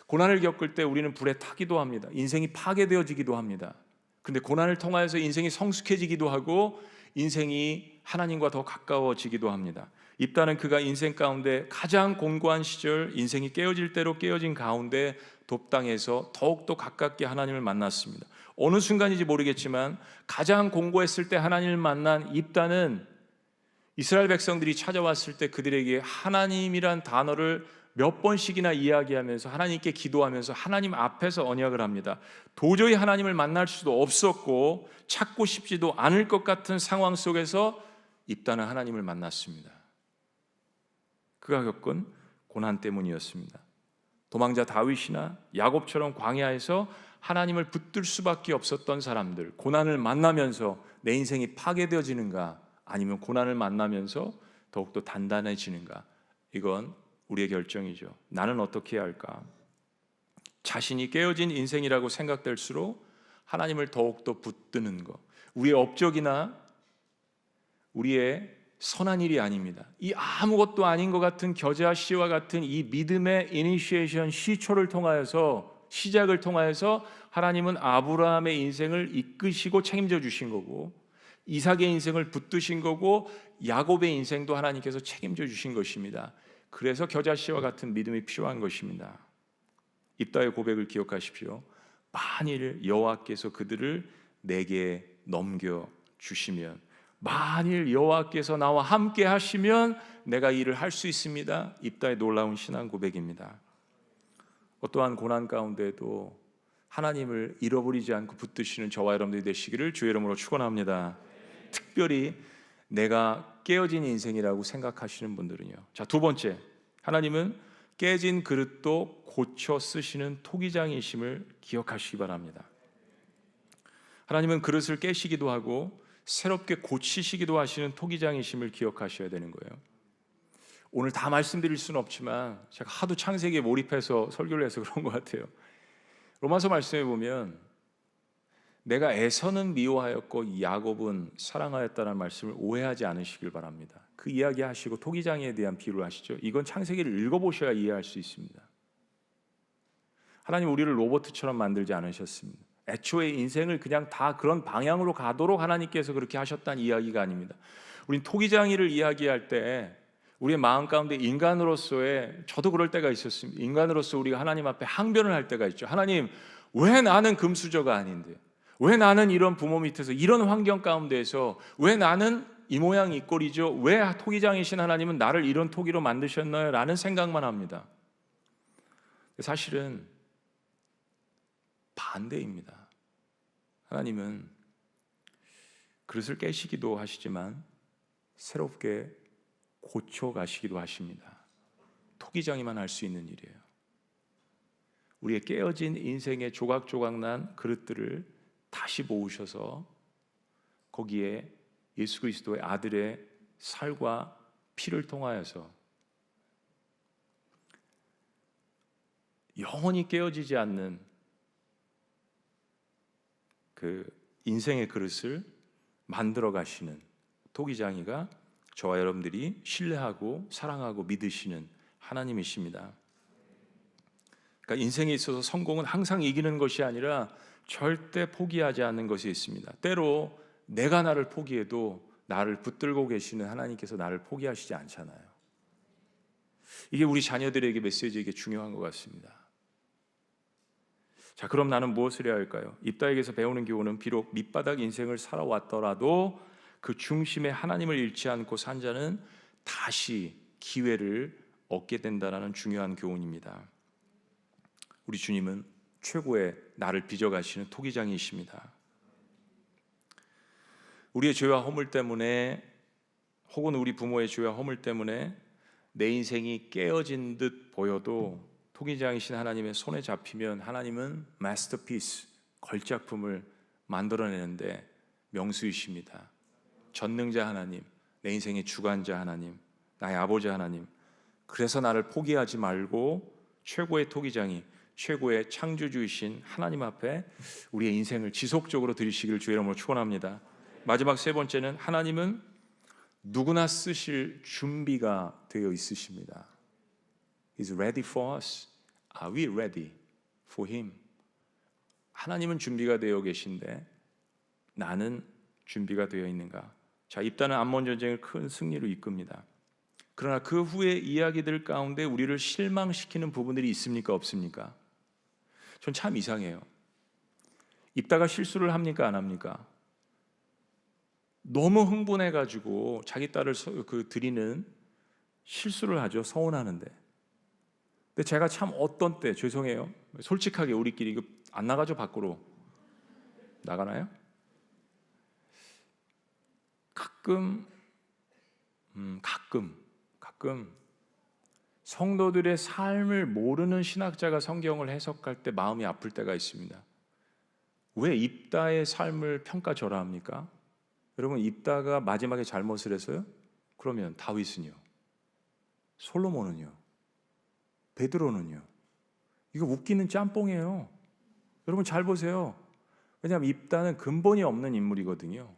고난을 겪을 때 우리는 불에 타기도 합니다. 인생이 파괴되어지기도 합니다. 근데 고난을 통하여서 인생이 성숙해지기도 하고 인생이 하나님과 더 가까워지기도 합니다. 입다는 그가 인생 가운데 가장 곤고한 시절, 인생이 깨어질 대로 깨어진 가운데 돕당에서 더욱더 가깝게 하나님을 만났습니다. 어느 순간인지 모르겠지만 가장 공고했을 때 하나님을 만난 입다는 이스라엘 백성들이 찾아왔을 때 그들에게 하나님이란 단어를 몇 번씩이나 이야기하면서 하나님께 기도하면서 하나님 앞에서 언약을 합니다. 도저히 하나님을 만날 수도 없었고 찾고 싶지도 않을 것 같은 상황 속에서 입다는 하나님을 만났습니다. 그가 겪은 고난 때문이었습니다. 도망자 다윗이나 야곱처럼 광야에서 하나님을 붙들 수밖에 없었던 사람들, 고난을 만나면서 내 인생이 파괴되어지는가, 아니면 고난을 만나면서 더욱더 단단해지는가, 이건 우리의 결정이죠. 나는 어떻게 해야 할까? 자신이 깨어진 인생이라고 생각될수록 하나님을 더욱더 붙드는 것, 우리의 업적이나 우리의 선한 일이 아닙니다. 이 아무것도 아닌 것 같은 겨자 씨와 같은 이 믿음의 이니시에이션 시초를 통하여서, 시작을 통하여서 하나님은 아브라함의 인생을 이끄시고 책임져 주신 거고, 이삭의 인생을 붙드신 거고, 야곱의 인생도 하나님께서 책임져 주신 것입니다. 그래서 겨자 씨와 같은 믿음이 필요한 것입니다. 입다의 고백을 기억하십시오. 만일 여호와께서 그들을 내게 넘겨 주시면, 만일 여호와께서 나와 함께 하시면 내가 일을 할 수 있습니다. 입다의 놀라운 신앙 고백입니다. 어떠한 고난 가운데도 하나님을 잃어버리지 않고 붙드시는 저와 여러분들이 되시기를 주의 이름으로 축원합니다. 특별히 내가 깨어진 인생이라고 생각하시는 분들은요. 자, 두 번째, 하나님은 깨진 그릇도 고쳐 쓰시는 토기장이심을 기억하시기 바랍니다. 하나님은 그릇을 깨시기도 하고 새롭게 고치시기도 하시는 토기장이심을 기억하셔야 되는 거예요. 오늘 다 말씀드릴 수는 없지만 제가 하도 창세기에 몰입해서 설교를 해서 그런 것 같아요. 로마서 말씀에 보면 내가 에서는 미워하였고 야곱은 사랑하였다는 말씀을 오해하지 않으시길 바랍니다. 그 이야기 하시고 토기장에 대한 비유를 하시죠. 이건 창세기를 읽어보셔야 이해할 수 있습니다. 하나님 우리를 로봇처럼 만들지 않으셨습니다. 애초에 인생을 그냥 다 그런 방향으로 가도록 하나님께서 그렇게 하셨다는 이야기가 아닙니다. 우린 토기장이를 이야기할 때 우리의 마음 가운데 인간으로서의, 저도 그럴 때가 있었습니다. 인간으로서 우리가 하나님 앞에 항변을 할 때가 있죠. 하나님, 왜 나는 금수저가 아닌데, 왜 나는 이런 부모 밑에서 이런 환경 가운데에서, 왜 나는 이 모양 이 꼴이죠, 왜 토기장이신 하나님은 나를 이런 토기로 만드셨나요? 라는 생각만 합니다. 사실은 반대입니다. 하나님은 그릇을 깨시기도 하시지만 새롭게 고쳐 가시기도 하십니다. 토기장이만 할 수 있는 일이에요. 우리의 깨어진 인생의 조각조각 난 그릇들을 다시 모으셔서 거기에 예수 그리스도의 아들의 살과 피를 통하여서 영원히 깨어지지 않는 그 인생의 그릇을 만들어 가시는 토기장이가 저와 여러분들이 신뢰하고 사랑하고 믿으시는 하나님이십니다. 그러니까 인생에 있어서 성공은 항상 이기는 것이 아니라 절대 포기하지 않는 것이 있습니다. 때로 내가 나를 포기해도 나를 붙들고 계시는 하나님께서 나를 포기하시지 않잖아요. 이게 우리 자녀들에게 메시지에게 중요한 것 같습니다. 자, 그럼 나는 무엇을 해야 할까요? 입다에게서 배우는 교훈은 비록 밑바닥 인생을 살아왔더라도 그 중심에 하나님을 잃지 않고 산 자는 다시 기회를 얻게 된다는 중요한 교훈입니다. 우리 주님은 최고의 나를 빚어가시는 토기장이십니다. 우리의 죄와 허물 때문에, 혹은 우리 부모의 죄와 허물 때문에 내 인생이 깨어진 듯 보여도 토기장이신 하나님의 손에 잡히면 하나님은 마스터피스, 걸작품을 만들어내는데 명수이십니다. 전능자 하나님, 내 인생의 주관자 하나님, 나의 아버지 하나님, 그래서 나를 포기하지 말고 최고의 토기장이, 최고의 창조주이신 하나님 앞에 우리의 인생을 지속적으로 드리시기를 주의 이름으로 축원합니다. 마지막 세 번째는 하나님은 누구나 쓰실 준비가 되어 있으십니다. He's ready for us. Are we ready for Him? 하나님은 준비가 되어 계신데 나는 준비가 되어 있는가? 자, 입다는 암몬 전쟁을 큰 승리로 이끕니다. 그러나 그 후의 이야기들 가운데 우리를 실망시키는 부분들이 있습니까? 없습니까? 전 참 이상해요. 입다가 실수를 합니까? 안 합니까? 너무 흥분해가지고 자기 딸을 드리는 실수를 하죠. 서운하는데. 근데 제가 참 어떤 때, 죄송해요, 솔직하게 우리끼리 이거 안 나가죠? 밖으로 나가나요? 가끔 성도들의 삶을 모르는 신학자가 성경을 해석할 때 마음이 아플 때가 있습니다. 왜 입다의 삶을 평가절하합니까? 여러분, 입다가 마지막에 잘못을 해서요? 그러면 다윗은요? 솔로몬은요? 베드로는요? 이거 웃기는 짬뽕이에요. 여러분 잘 보세요. 왜냐하면 입다는 근본이 없는 인물이거든요.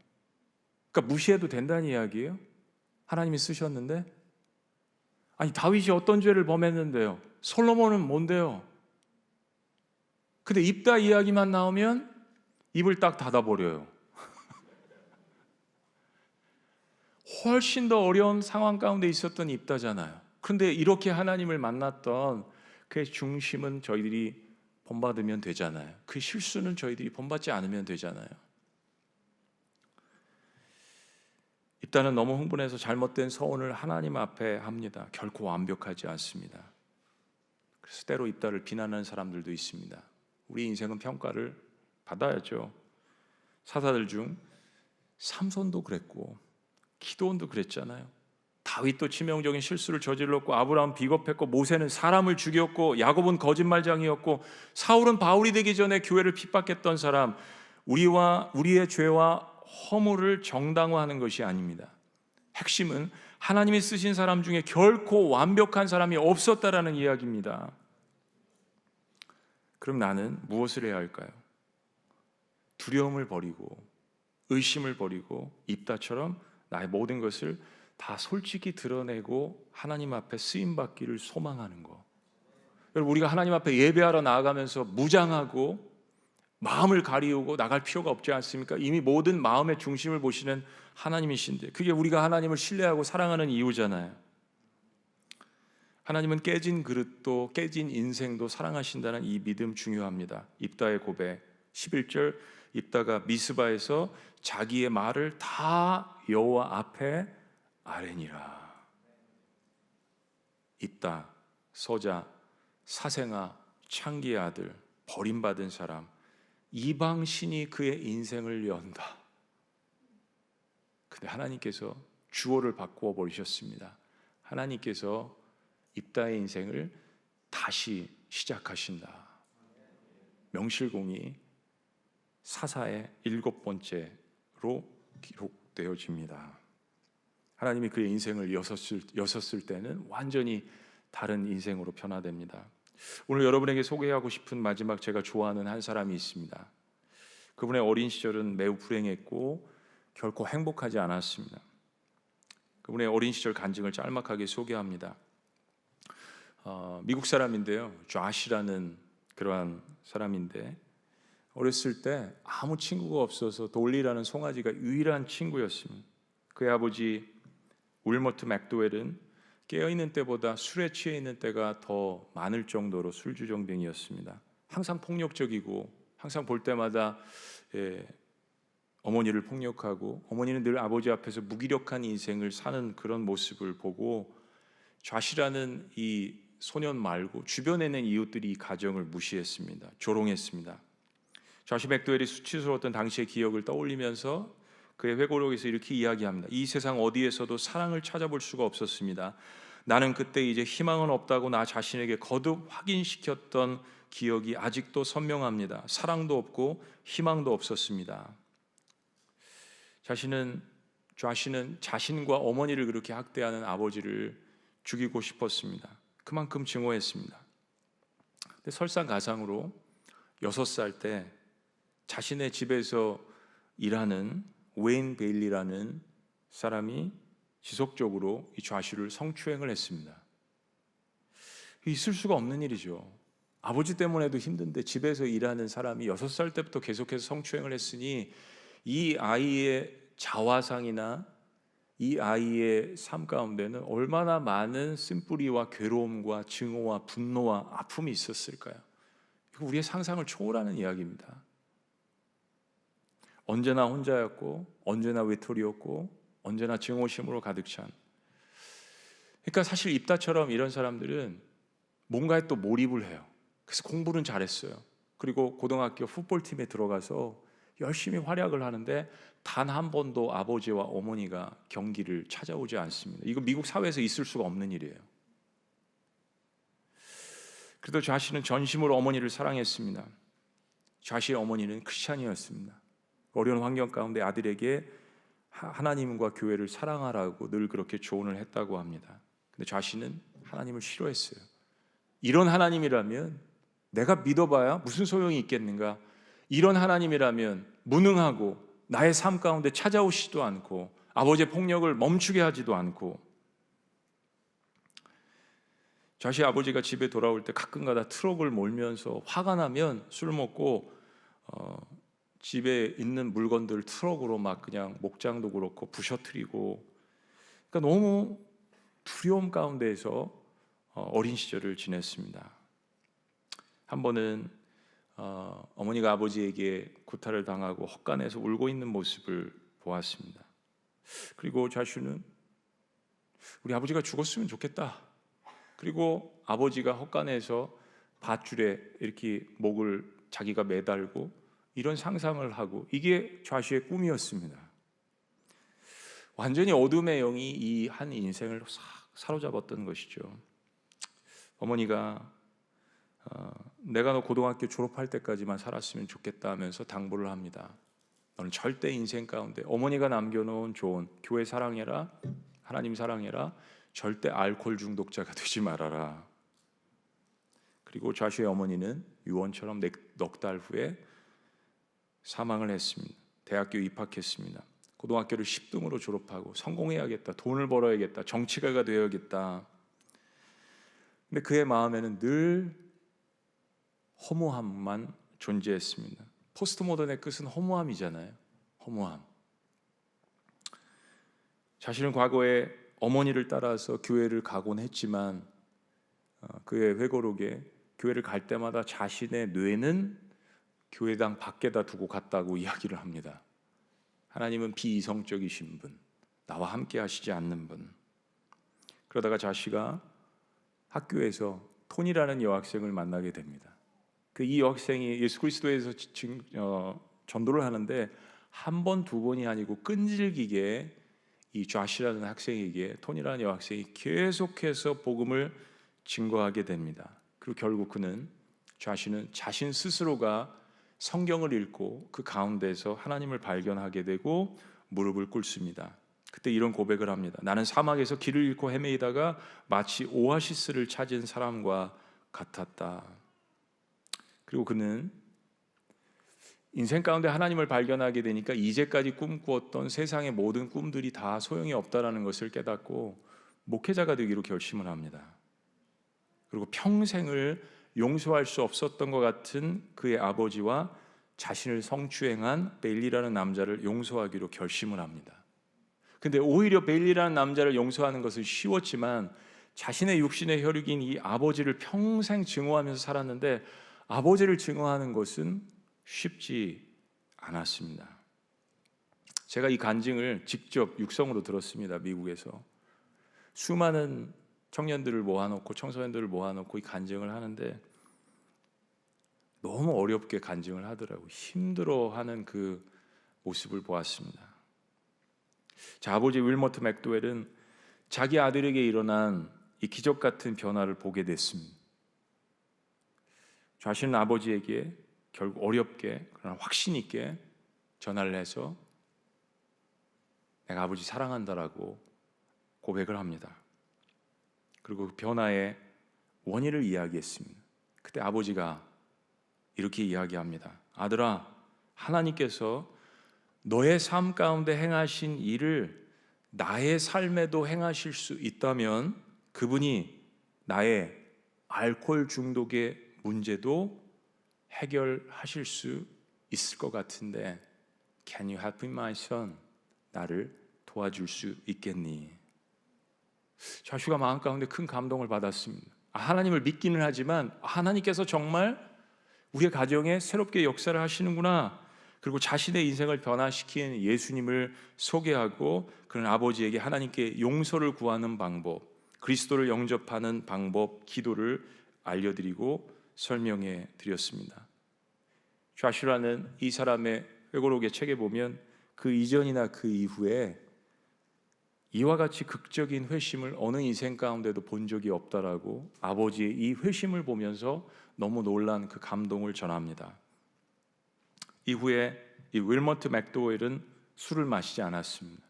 그러니까 무시해도 된다는 이야기예요. 하나님이 쓰셨는데, 아니 다윗이 어떤 죄를 범했는데요? 솔로몬은 뭔데요? 근데 입다 이야기만 나오면 입을 딱 닫아버려요. 훨씬 더 어려운 상황 가운데 있었던 입다잖아요. 그런데 이렇게 하나님을 만났던 그 중심은 저희들이 본받으면 되잖아요. 그 실수는 저희들이 본받지 않으면 되잖아요. 입다는 너무 흥분해서 잘못된 서원을 하나님 앞에 합니다. 결코 완벽하지 않습니다. 그래서 때로 입다를 비난하는 사람들도 있습니다. 우리 인생은 평가를 받아야죠. 사사들 중 삼손도 그랬고 기드온도 그랬잖아요. 다윗도 치명적인 실수를 저질렀고, 아브라함 비겁했고, 모세는 사람을 죽였고, 야곱은 거짓말장이었고, 사울은 바울이 되기 전에 교회를 핍박했던 사람. 우리의 죄와 허물을 정당화하는 것이 아닙니다. 핵심은 하나님이 쓰신 사람 중에 결코 완벽한 사람이 없었다라는 이야기입니다. 그럼 나는 무엇을 해야 할까요? 두려움을 버리고 의심을 버리고 입다처럼 나의 모든 것을 다 솔직히 드러내고 하나님 앞에 쓰임받기를 소망하는 거. 여러분, 우리가 하나님 앞에 예배하러 나아가면서 무장하고 마음을 가리우고 나갈 필요가 없지 않습니까? 이미 모든 마음의 중심을 보시는 하나님이신데, 그게 우리가 하나님을 신뢰하고 사랑하는 이유잖아요. 하나님은 깨진 그릇도 깨진 인생도 사랑하신다는 이 믿음 중요합니다. 입다의 고백 11절, 입다가 미스바에서 자기의 말을 다 여호와 앞에 아뢰니라. 입다, 서자, 사생아, 창기의 아들, 버림받은 사람, 이방 신이 그의 인생을 연다. 근데 하나님께서 주어를 바꾸어 버리셨습니다. 하나님께서 입다의 인생을 다시 시작하신다. 명실공히 사사의 7번째로 기록되어집니다. 하나님이 그의 인생을 여섰을 때는 완전히 다른 인생으로 변화됩니다. 오늘 여러분에게 소개하고 싶은 마지막 제가 좋아하는 한 사람이 있습니다. 그분의 어린 시절은 매우 불행했고 결코 행복하지 않았습니다. 그분의 어린 시절 간증을 짤막하게 소개합니다. 미국 사람인데요, 좌시라는 그러한 사람인데, 어렸을 때 아무 친구가 없어서 돌리라는 송아지가 유일한 친구였습니다. 그의 아버지 윌머트 맥도웰은 깨어있는 때보다 술에 취해 있는 때가 더 많을 정도로 술주정뱅이였습니다. 항상 폭력적이고 항상 볼 때마다 어머니를 폭력하고, 어머니는 늘 아버지 앞에서 무기력한 인생을 사는 그런 모습을 보고, 좌시라는 이 소년 말고 주변에 있는 이웃들이 이 가정을 무시했습니다. 조롱했습니다. 좌시 맥도웰이 수치스러웠던 당시의 기억을 떠올리면서 그의 회고록에서 이렇게 이야기합니다. 이 세상 어디에서도 사랑을 찾아볼 수가 없었습니다. 나는 그때 이제 희망은 없다고 나 자신에게 거듭 확인시켰던 기억이 아직도 선명합니다. 사랑도 없고 희망도 없었습니다. 좌시는 자신과 어머니를 그렇게 학대하는 아버지를 죽이고 싶었습니다. 그만큼 증오했습니다. 근데 설상가상으로 6살 때 자신의 집에서 일하는 웨인 베일리라는 사람이 지속적으로 이 좌시를 성추행을 했습니다. 있을 수가 없는 일이죠. 아버지 때문에도 힘든데 집에서 일하는 사람이 6살 때부터 계속해서 성추행을 했으니 이 아이의 자화상이나 이 아이의 삶 가운데는 얼마나 많은 쓴뿌리와 괴로움과 증오와 분노와 아픔이 있었을까요? 이거 우리의 상상을 초월하는 이야기입니다. 언제나 혼자였고, 언제나 외톨이였고, 언제나 증오심으로 가득 찬. 그러니까 사실 입다처럼 이런 사람들은 뭔가에 또 몰입을 해요. 그래서 공부는 잘했어요. 그리고 고등학교 풋볼팀에 들어가서 열심히 활약을 하는데 단 한 번도 아버지와 어머니가 경기를 찾아오지 않습니다. 이거 미국 사회에서 있을 수가 없는 일이에요. 그래도 좌시는 전심으로 어머니를 사랑했습니다. 좌시의 어머니는 크리스찬이었습니다. 어려운 환경 가운데 아들에게 하나님과 교회를 사랑하라고 늘 그렇게 조언을 했다고 합니다. 근데 좌시는 하나님을 싫어했어요. 이런 하나님이라면 내가 믿어봐야 무슨 소용이 있겠는가? 이런 하나님이라면 무능하고 나의 삶 가운데 찾아오시지도 않고 아버지의 폭력을 멈추게 하지도 않고. 좌시 아버지가 집에 돌아올 때 가끔가다 트럭을 몰면서 화가 나면 술 먹고 집에 있는 물건들 트럭으로 막 그냥 목장도 그렇고 부셔뜨리고, 그러니까 너무 두려움 가운데에서 어린 시절을 지냈습니다. 한 번은 어머니가 아버지에게 구타를 당하고 헛간에서 울고 있는 모습을 보았습니다. 그리고 좌슈는 우리 아버지가 죽었으면 좋겠다. 그리고 아버지가 헛간에서 밧줄에 이렇게 목을 자기가 매달고 이런 상상을 하고, 이게 좌슈의 꿈이었습니다. 완전히 어둠의 영이 이 한 인생을 사로잡았던 것이죠. 어머니가 내가 너 고등학교 졸업할 때까지만 살았으면 좋겠다 하면서 당부를 합니다. 너는 절대 인생 가운데 어머니가 남겨놓은 조언, 교회 사랑해라, 하나님 사랑해라, 절대 알코올 중독자가 되지 말아라. 그리고 좌슈의 어머니는 유언처럼 넉 달 후에 사망을 했습니다. 대학교 입학했습니다. 고등학교를 10등으로 졸업하고 성공해야겠다, 돈을 벌어야겠다, 정치가가 되어야겠다. 근데 그의 마음에는 늘 허무함만 존재했습니다. 포스트 모던의 끝은 허무함이잖아요. 허무함. 자신은 과거에 어머니를 따라서 교회를 가곤 했지만 그의 회고록에 교회를 갈 때마다 자신의 뇌는 교회당 밖에다 두고 갔다고 이야기를 합니다. 하나님은 비이성적이신 분, 나와 함께 하시지 않는 분. 그러다가 자시가 학교에서 톤이라는 여학생을 만나게 됩니다. 이 여학생이 예수 그리스도에서 전도를 하는데 한 번, 두 번이 아니고 끈질기게 이 좌시라는 학생에게, 톤이라는 여학생이 계속해서 복음을 증거하게 됩니다. 그리고 결국 좌시는 자신 스스로가 성경을 읽고 그 가운데서 하나님을 발견하게 되고 무릎을 꿇습니다. 그때 이런 고백을 합니다. 나는 사막에서 길을 잃고 헤매이다가 마치 오아시스를 찾은 사람과 같았다. 그리고 그는 인생 가운데 하나님을 발견하게 되니까 이제까지 꿈꾸었던 세상의 모든 꿈들이 다 소용이 없다라는 것을 깨닫고 목회자가 되기로 결심을 합니다. 그리고 평생을 용서할 수 없었던 것 같은 그의 아버지와 자신을 성추행한 베일리라는 남자를 용서하기로 결심을 합니다. 근데 오히려 베일리라는 남자를 용서하는 것은 쉬웠지만 자신의 육신의 혈육인 이 아버지를 평생 증오하면서 살았는데 아버지를 증오하는 것은 쉽지 않았습니다. 제가 이 간증을 직접 육성으로 들었습니다. 미국에서 수많은 청년들을 모아놓고 청소년들을 모아놓고 이 간증을 하는데 너무 어렵게 간증을 하더라고요. 힘들어하는 그 모습을 보았습니다. 자, 아버지 윌머트 맥도웰은 자기 아들에게 일어난 이 기적 같은 변화를 보게 됐습니다. 자신은 아버지에게 결국 어렵게 그러나 확신 있게 전화를 해서 내가 아버지 사랑한다라고 고백을 합니다. 그리고 그 변화의 원인을 이야기했습니다. 그때 아버지가 이렇게 이야기합니다. 아들아, 하나님께서 너의 삶 가운데 행하신 일을 나의 삶에도 행하실 수 있다면 그분이 나의 알코올 중독의 문제도 해결하실 수 있을 것 같은데 Can you help me, my son? 나를 도와줄 수 있겠니? 좌슈가 마음 가운데 큰 감동을 받았습니다. 하나님을 믿기는 하지만 하나님께서 정말 우리의 가정에 새롭게 역사를 하시는구나. 그리고 자신의 인생을 변화시킨 예수님을 소개하고 그런 아버지에게 하나님께 용서를 구하는 방법, 그리스도를 영접하는 방법, 기도를 알려드리고 설명해 드렸습니다. 좌슈라는 이 사람의 회고록의 책에 보면 그 이전이나 그 이후에 이와 같이 극적인 회심을 어느 인생 가운데도 본 적이 없다라고 아버지의 이 회심을 보면서 너무 놀란 그 감동을 전합니다. 이후에 이 윌머트 맥도웰은 술을 마시지 않았습니다.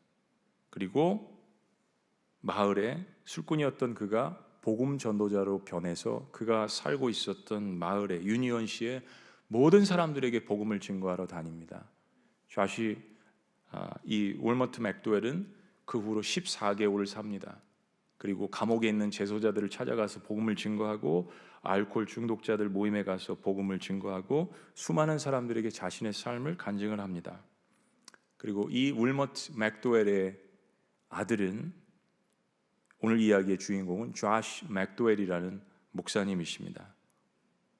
그리고 마을에 술꾼이었던 그가 복음 전도자로 변해서 그가 살고 있었던 마을의 유니언시의 모든 사람들에게 복음을 증거하러 다닙니다. 이 윌머트 맥도웰은 그 후로 14개월을 삽니다. 그리고 감옥에 있는 재소자들을 찾아가서 복음을 증거하고 알코올 중독자들 모임에 가서 복음을 증거하고 수많은 사람들에게 자신의 삶을 간증을 합니다. 그리고 이 윌머트 맥도웰의 아들은 오늘 이야기의 주인공은 조시 맥도웰이라는 목사님이십니다.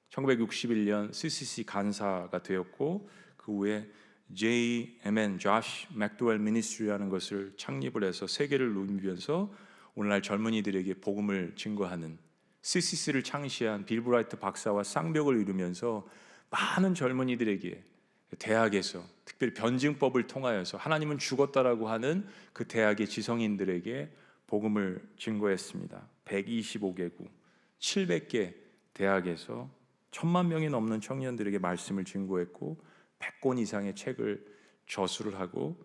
1961년 CCC 간사가 되었고 그 후에 JMN 조시 맥도웰 미니스트리라는 것을 창립을 해서 세계를 누비면서 오늘날 젊은이들에게 복음을 증거하는 CCC를 창시한 빌 브라이트 박사와 쌍벽을 이루면서 많은 젊은이들에게 대학에서 특별히 변증법을 통하여서 하나님은 죽었다라고 하는 그 대학의 지성인들에게 복음을 증거했습니다. 125개국 700개 대학에서 1000만 명이 넘는 청년들에게 말씀을 증거했고 100권 이상의 책을 저수를 하고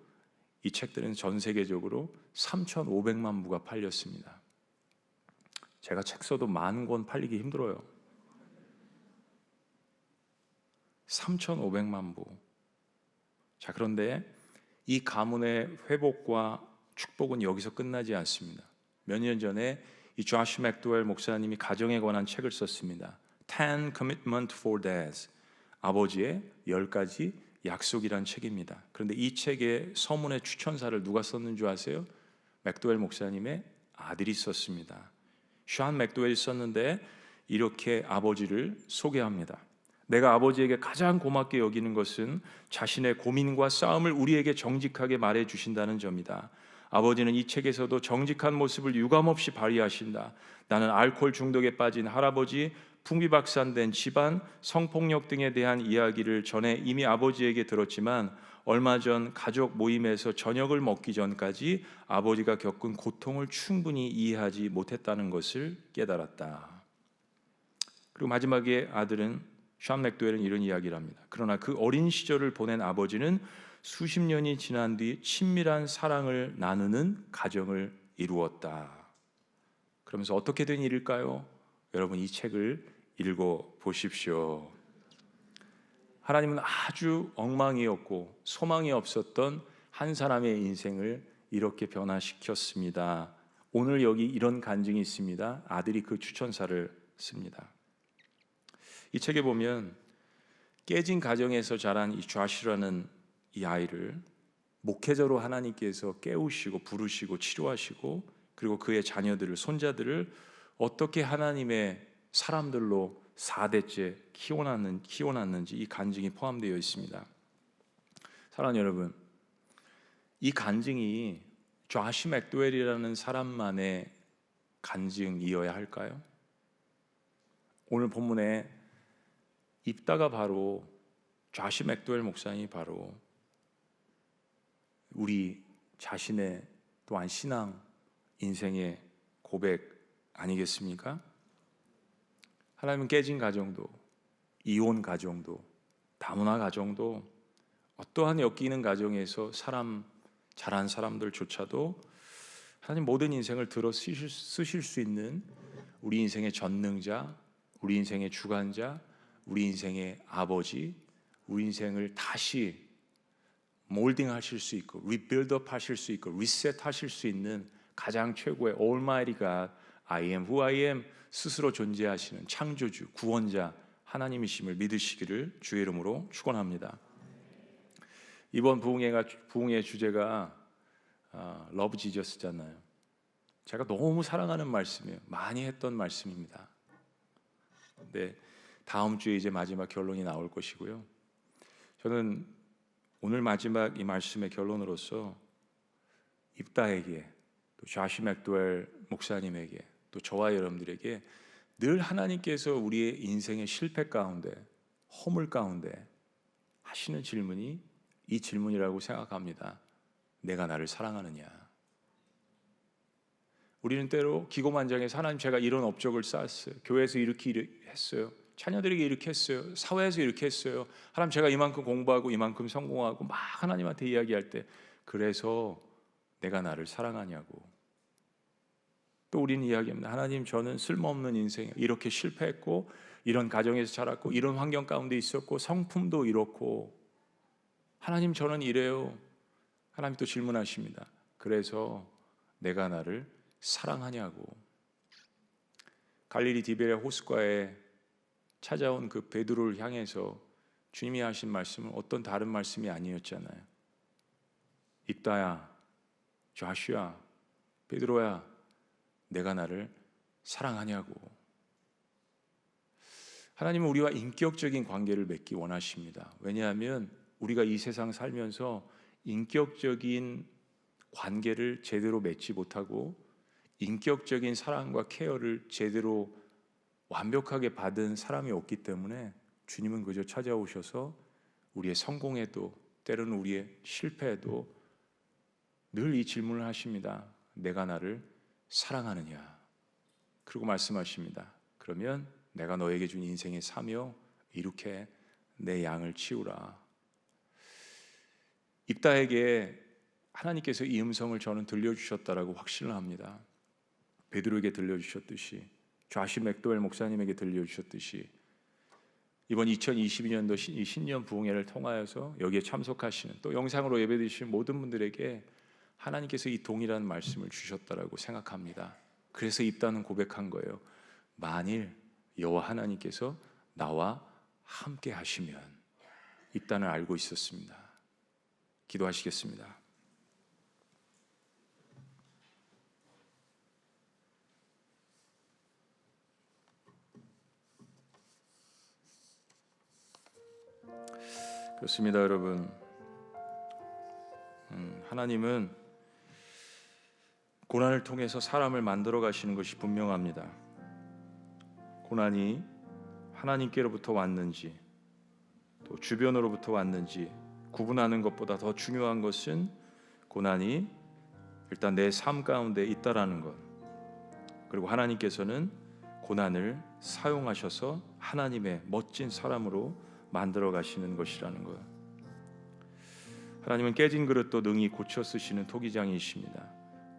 이 책들은 전 세계적으로 3,500만 부가 팔렸습니다. 제가 책 써도 10,000권 팔리기 힘들어요. 3,500만 부. 자, 그런데 이 가문의 회복과 축복은 여기서 끝나지 않습니다. 몇 년 전에 이 조시 맥도웰 목사님이 가정에 관한 책을 썼습니다. 10 Commitment for Dads. 아버지의 10가지 약속이란 책입니다. 그런데 이 책의 서문의 추천사를 누가 썼는 줄 아세요? 맥도웰 목사님의 아들이 썼습니다. 샤운 맥도웰이 썼는데 이렇게 아버지를 소개합니다. 내가 아버지에게 가장 고맙게 여기는 것은 자신의 고민과 싸움을 우리에게 정직하게 말해 주신다는 점이다. 아버지는 이 책에서도 정직한 모습을 유감없이 발휘하신다. 나는 알코올 중독에 빠진 할아버지, 풍비박산된 집안, 성폭력 등에 대한 이야기를 전에 이미 아버지에게 들었지만 얼마 전 가족 모임에서 저녁을 먹기 전까지 아버지가 겪은 고통을 충분히 이해하지 못했다는 것을 깨달았다. 그리고 마지막에 아들은 샤운 맥도웰은 이런 이야기를 합니다. 그러나 그 어린 시절을 보낸 아버지는 수십 년이 지난 뒤 친밀한 사랑을 나누는 가정을 이루었다. 그러면서 어떻게 된 일일까요? 여러분 이 책을 읽어 보십시오. 하나님은 아주 엉망이었고 소망이 없었던 한 사람의 인생을 이렇게 변화시켰습니다. 오늘 여기 이런 간증이 있습니다. 아들이 그 추천사를 씁니다. 이 책에 보면 깨진 가정에서 자란 이 조시라는 이 아이를 목회자로 하나님께서 깨우시고 부르시고 치료하시고 그리고 그의 자녀들을 손자들을 어떻게 하나님의 사람들로 4대째 키워놨는지 이 간증이 포함되어 있습니다. 사랑하는 여러분, 이 간증이 조시 맥도웰이라는 사람만의 간증이어야 할까요? 오늘 본문에 입다가 바로 조시 맥도웰 목사님이 바로 우리 자신의 또한 신앙 인생의 고백 아니겠습니까? 하나님은 깨진 가정도, 이혼 가정도, 다문화 가정도, 어떠한 엮이는 가정에서 자란 사람들조차도 하나님 모든 인생을 들어 쓰실 수 있는 우리 인생의 전능자, 우리 인생의 주관자, 우리 인생의 아버지, 우리 인생을 다시 몰딩 하실 수 있고 리빌드업 하실 수 있고 리셋 하실 수 있는 가장 최고의 Almighty God, I am who I am 스스로 존재하시는 창조주, 구원자 하나님이심을 믿으시기를 주의 이름으로 축원합니다. 이번 부흥의 주제가 러브 지저스잖아요. 제가 너무 사랑하는 말씀이에요. 많이 했던 말씀입니다. 근데 다음 주에 이제 마지막 결론이 나올 것이고요. 저는 오늘 마지막 이 말씀의 결론으로서 입다에게 또 조시 맥도웰 목사님에게 또 저와 여러분들에게 늘 하나님께서 우리의 인생의 실패 가운데 허물 가운데 하시는 질문이 이 질문이라고 생각합니다. 내가 나를 사랑하느냐? 우리는 때로 기고만장해서 하나님 제가 이런 업적을 쌓았어요. 교회에서 이렇게 했어요. 자녀들에게 이렇게 했어요. 사회에서 이렇게 했어요. 하나님 제가 이만큼 공부하고 이만큼 성공하고 막 하나님한테 이야기할 때 그래서 내가 나를 사랑하냐고. 또 우리는 이야기합니다. 하나님 저는 쓸모없는 인생 이렇게 실패했고 이런 가정에서 자랐고 이런 환경 가운데 있었고 성품도 이렇고 하나님 저는 이래요. 하나님 또 질문하십니다. 그래서 내가 나를 사랑하냐고. 갈릴리 디베랴 호숫가에 찾아온 그 베드로를 향해서 주님이 하신 말씀은 어떤 다른 말씀이 아니었잖아요. 입다야, 좌슈야, 베드로야, 내가 나를 사랑하냐고. 하나님은 우리와 인격적인 관계를 맺기 원하십니다. 왜냐하면 우리가 이 세상 살면서 인격적인 관계를 제대로 맺지 못하고 인격적인 사랑과 케어를 제대로 완벽하게 받은 사람이 없기 때문에 주님은 그저 찾아오셔서 우리의 성공에도 때로는 우리의 실패에도 늘 이 질문을 하십니다. 내가 나를 사랑하느냐? 그리고 말씀하십니다. 그러면 내가 너에게 준 인생의 사명 이렇게 내 양을 치우라. 입다에게 하나님께서 이 음성을 저는 들려주셨다라고 확신을 합니다. 베드로에게 들려주셨듯이 좌시 맥도웰 목사님에게 들려주셨듯이 이번 2022년도 신년 부흥회를 통하여서 여기에 참석하시는 또 영상으로 예배드리시는 모든 분들에게 하나님께서 이 동일한 말씀을 주셨다라고 생각합니다. 그래서 입다는 고백한 거예요. 만일 여호와 하나님께서 나와 함께 하시면. 입다는 알고 있었습니다. 기도하시겠습니다. 그렇습니다, 여러분. 하나님은 고난을 통해서 사람을 만들어 가시는 것이 분명합니다. 고난이 하나님께로부터 왔는지 또 주변으로부터 왔는지 구분하는 것보다 더 중요한 것은 고난이 일단 내 삶 가운데 있다라는 것, 그리고 하나님께서는 고난을 사용하셔서 하나님의 멋진 사람으로 만들어 가시는 것이라는 것. 하나님은 깨진 그릇도 능히 고쳐 쓰시는 토기장이십니다.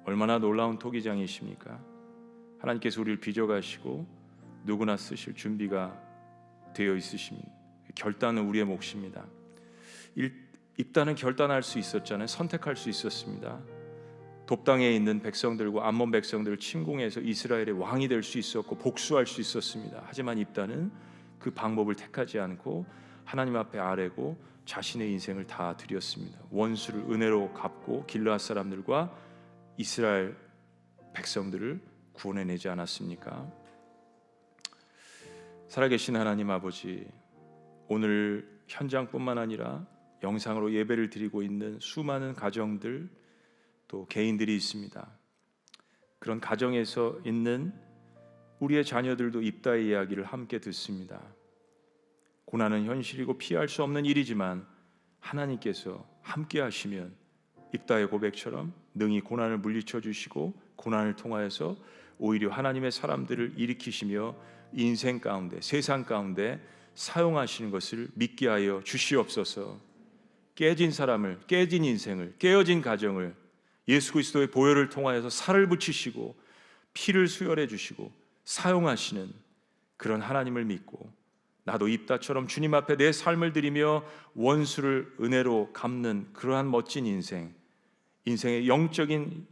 얼마나 놀라운 토기장이십니까? 하나님께서 우리를 빚어가시고 누구나 쓰실 준비가 되어 있으십니다. 결단은 우리의 몫입니다. 입다는 결단할 수 있었잖아요. 선택할 수 있었습니다. 돕당에 있는 백성들과 암몬 백성들을 침공해서 이스라엘의 왕이 될 수 있었고 복수할 수 있었습니다. 하지만 입다는 그 방법을 택하지 않고 하나님 앞에 아뢰고 자신의 인생을 다 드렸습니다. 원수를 은혜로 갚고 길르앗 사람들과 이스라엘 백성들을 구원해내지 않았습니까? 살아계신 하나님 아버지, 오늘 현장뿐만 아니라 영상으로 예배를 드리고 있는 수많은 가정들 또 개인들이 있습니다. 그런 가정에서 있는 우리의 자녀들도 입다의 이야기를 함께 듣습니다. 고난은 현실이고 피할 수 없는 일이지만 하나님께서 함께 하시면 입다의 고백처럼 능히 고난을 물리쳐 주시고 고난을 통하여서 오히려 하나님의 사람들을 일으키시며 인생 가운데 세상 가운데 사용하시는 것을 믿게 하여 주시옵소서. 깨진 사람을, 깨진 인생을, 깨어진 가정을 예수 그리스도의 보혈을 통하여서 살을 붙이시고 피를 수혈해 주시고 사용하시는 그런 하나님을 믿고 나도 입다처럼 주님 앞에 내 삶을 드리며 원수를 은혜로 갚는 그러한 멋진 인생의 영적인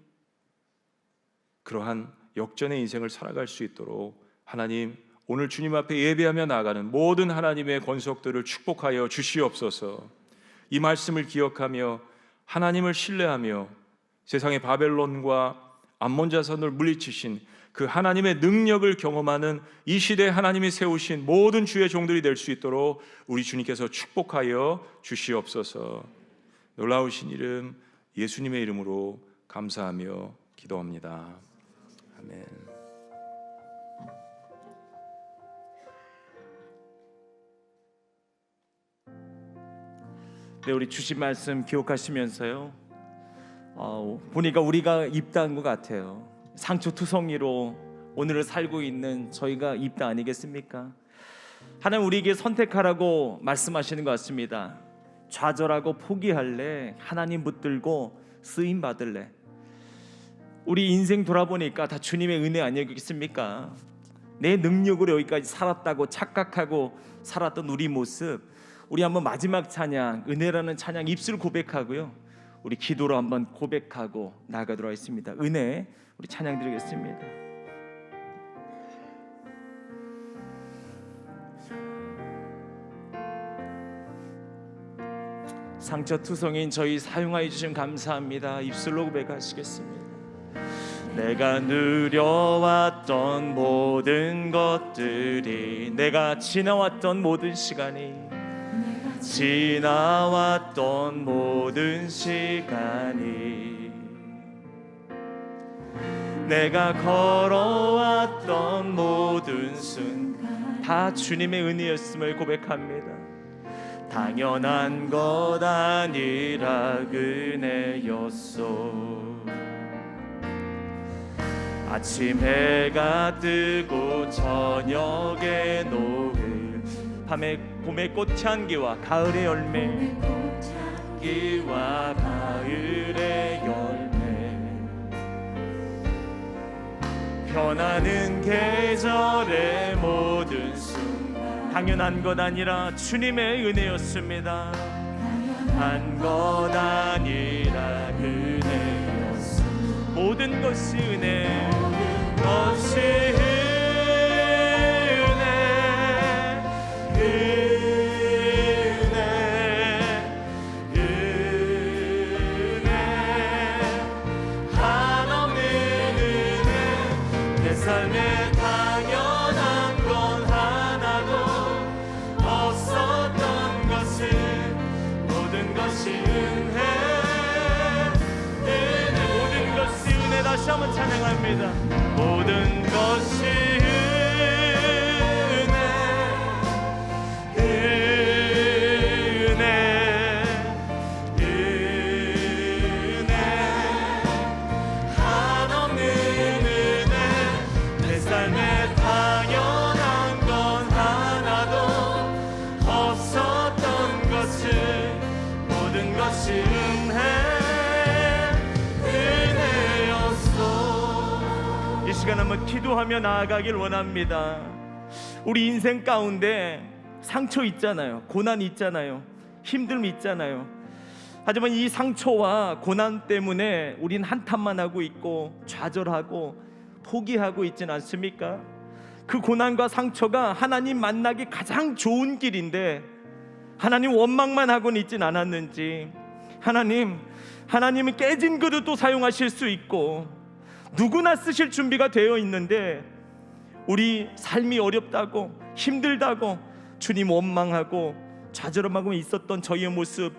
그러한 역전의 인생을 살아갈 수 있도록 하나님 오늘 주님 앞에 예배하며 나아가는 모든 하나님의 권속들을 축복하여 주시옵소서. 이 말씀을 기억하며 하나님을 신뢰하며 세상의 바벨론과 암몬 자손을 물리치신 그 하나님의 능력을 경험하는 이 시대에 하나님이 세우신 모든 주의 종들이 될 수 있도록 우리 주님께서 축복하여 주시옵소서. 놀라우신 이름 예수님의 이름으로 감사하며 기도합니다. 아멘. 네, 우리 주신 말씀 기억하시면서요. 보니까 우리가 입다한 것 같아요. 상처투성이로 오늘을 살고 있는 저희가 입다 아니겠습니까? 하나님 우리에게 선택하라고 말씀하시는 것 같습니다. 좌절하고 포기할래? 하나님 붙들고 쓰임 받을래? 우리 인생 돌아보니까 다 주님의 은혜 아니겠습니까? 내 능력으로 여기까지 살았다고 착각하고 살았던 우리 모습, 우리 한번 마지막 찬양, 은혜라는 찬양 입술 고백하고요, 우리 기도로 한번 고백하고 나아가도록 하겠습니다. 은혜, 우리 찬양 드리겠습니다. 상처투성인 저희 사용하여 주심 감사합니다. 입술로 고백하시겠습니다. 내가 누려왔던 모든 것들이, 내가 지나왔던 모든 시간이, 지나왔던 모든 시간이, 내가 걸어왔던 모든 순간 다 주님의 은혜였음을 고백합니다. 당연한 것 아니라 은혜였소. 아침 해가 뜨고 저녁에 노을, 밤에 봄의 꽃향기와 가을의 열매, 꽃향기와 가을의 열매, 변하는 계절의 모든 순간 당연한 것 아니라 주님의 은혜였습니다. 당연한 것 아니라 은혜였습니다. 모든 것이 은혜, 것이 삶에 당연한 건 하나도 없었던 것을, 모든 것이 은혜, 모든 것이 은혜. 다시 한번 찬양합니다. 모든 것이 이 시간 한번 기도하며 나아가길 원합니다. 우리 인생 가운데 상처 있잖아요. 고난 있잖아요. 힘듦 있잖아요. 하지만 이 상처와 고난 때문에 우린 한탄만 하고 있고 좌절하고 포기하고 있진 않습니까? 그 고난과 상처가 하나님 만나기 가장 좋은 길인데 하나님 원망만 하고는 있진 않았는지, 하나님은 깨진 그릇도 사용하실 수 있고 누구나 쓰실 준비가 되어 있는데, 우리 삶이 어렵다고 힘들다고 주님 원망하고 좌절하고 있었던 저희의 모습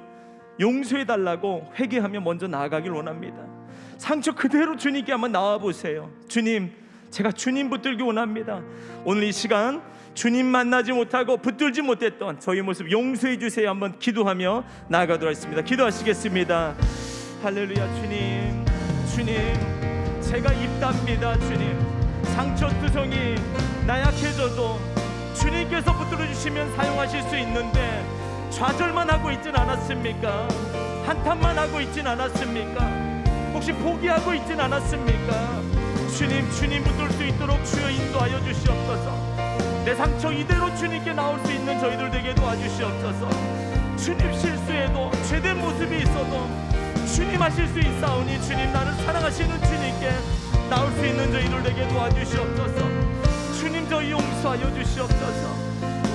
용서해달라고 회개하며 먼저 나아가길 원합니다. 상처 그대로 주님께 한번 나와보세요. 주님, 제가 주님 붙들기 원합니다. 오늘 이 시간 주님 만나지 못하고 붙들지 못했던 저희 모습 용서해 주세요. 한번 기도하며 나아가도록 하겠습니다. 기도하시겠습니다. 할렐루야. 주님, 제가 입답니다. 주님, 상처투성이 나약해져도 주님께서 붙들어 주시면 사용하실 수 있는데 좌절만 하고 있진 않았습니까? 한탄만 하고 있진 않았습니까? 혹시 포기하고 있진 않았습니까? 주님 붙들 수 있도록 주여 인도하여 주시옵소서. 내 상처 이대로 주님께 나올 수 있는 저희들 되게 도와주시옵소서. 주님 실수해도 죄된 모습이 있어도 주님 하실 수 있사오니 주님, 나를 사랑하시는 주님께 나올 수 있는 저희들 되게 도와주시옵소서. 주님, 저희 용서하여 주시옵소서.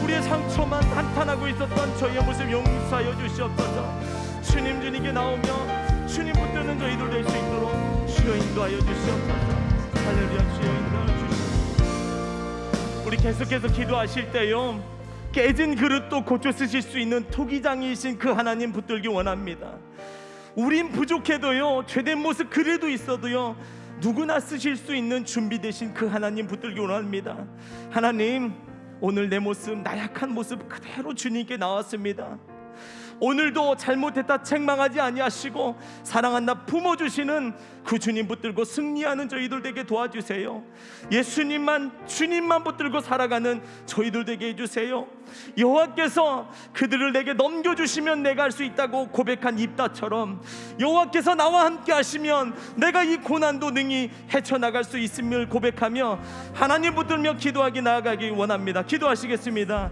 우리의 상처만 한탄하고 있었던 저희의 모습 용서하여 주시옵소서. 주님께 나오며 주님 붙드는 저희들 될 수 있도록 주여 인도하여 주시옵소서. 할렐루야. 주여 인도하여 주시옵소서. 우리 계속해서 기도하실 때요, 깨진 그릇도 고쳐 쓰실 수 있는 토기장이신 그 하나님 붙들기 원합니다. 우린 부족해도요, 죄된 모습 그래도 있어도요, 누구나 쓰실 수 있는 준비되신 그 하나님 붙들기 원합니다. 하나님, 오늘 내 모습, 나약한 모습 그대로 주님께 나왔습니다. 오늘도 잘못했다 책망하지 아니하시고 사랑한다 품어주시는 그 주님 붙들고 승리하는 저희들 되게 도와주세요. 예수님만 주님만 붙들고 살아가는 저희들 되게 해주세요. 여호와께서 그들을 내게 넘겨주시면 내가 할 수 있다고 고백한 입다처럼 여호와께서 나와 함께 하시면 내가 이 고난도 능히 헤쳐나갈 수 있음을 고백하며 하나님 붙들며 기도하기 나아가기 원합니다. 기도하시겠습니다.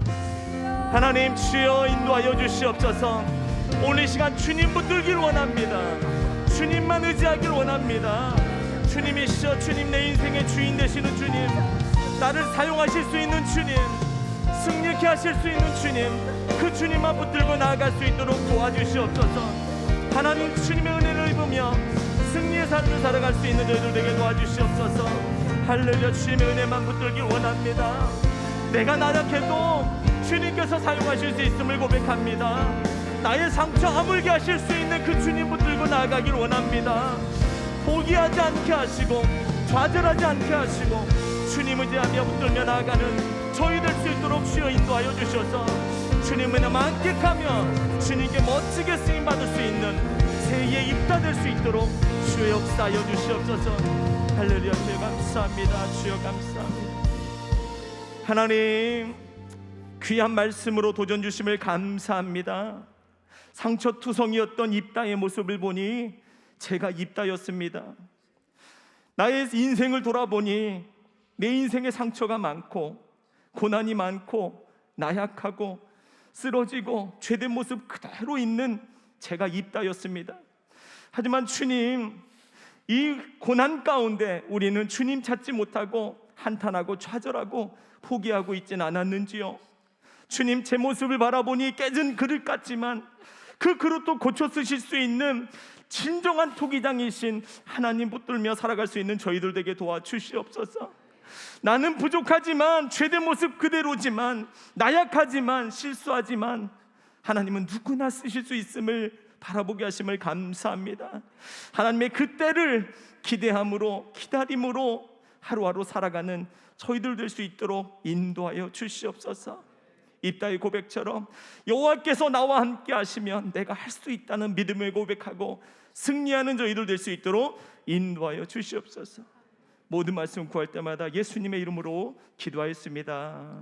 하나님 주여 인도하여 주시옵소서. 오늘 이 시간 주님 붙들길 원합니다. 주님만 의지하길 원합니다. 주님이시여, 주님 내 인생의 주인 되시는 주님, 나를 사용하실 수 있는 주님, 승리케 하실 수 있는 주님, 그 주님만 붙들고 나아갈 수 있도록 도와주시옵소서. 하나님 주님의 은혜를 입으며 승리의 삶을 살아갈 수 있는 저희들 되게 도와주시옵소서. 할렐루야. 주님의 은혜만 붙들길 원합니다. 내가 나약해도 주님께서 사용하실 수 있음을 고백합니다. 나의 상처 아물게 하실 수 있는 그 주님 붙들고 나아가길 원합니다. 포기하지 않게 하시고 좌절하지 않게 하시고 주님 의지하며 붙들며 나아가는 저희 될 수 있도록 주여 인도하여 주셔서 주님의 은혜 만끽하며 주님께 멋지게 쓰임받을 수 있는 새해의 입다 될 수 있도록 주여 역사하여 주시옵소서. 할렐루야. 주여 감사합니다. 주여 감사합니다. 하나님 귀한 말씀으로 도전 주심을 감사합니다. 상처투성이었던 입다의 모습을 보니 제가 입다였습니다. 나의 인생을 돌아보니 내 인생에 상처가 많고 고난이 많고 나약하고 쓰러지고 죄된 모습 그대로 있는 제가 입다였습니다. 하지만 주님, 이 고난 가운데 우리는 주님 찾지 못하고 한탄하고 좌절하고 포기하고 있진 않았는지요? 주님, 제 모습을 바라보니 깨진 그릇 같지만 그 그릇도 고쳐 쓰실 수 있는 진정한 토기장이신 하나님 붙들며 살아갈 수 있는 저희들 되게 도와주시옵소서. 나는 부족하지만 죄된 모습 그대로지만 나약하지만 실수하지만 하나님은 누구나 쓰실 수 있음을 바라보게 하심을 감사합니다. 하나님의 그 때를 기대함으로 기다림으로 하루하루 살아가는 저희들 될 수 있도록 인도하여 주시옵소서. 입다의 고백처럼 여호와께서 나와 함께 하시면 내가 할 수 있다는 믿음을 고백하고 승리하는 저희들 될 수 있도록 인도하여 주시옵소서. 모든 말씀 구할 때마다 예수님의 이름으로 기도하였습니다.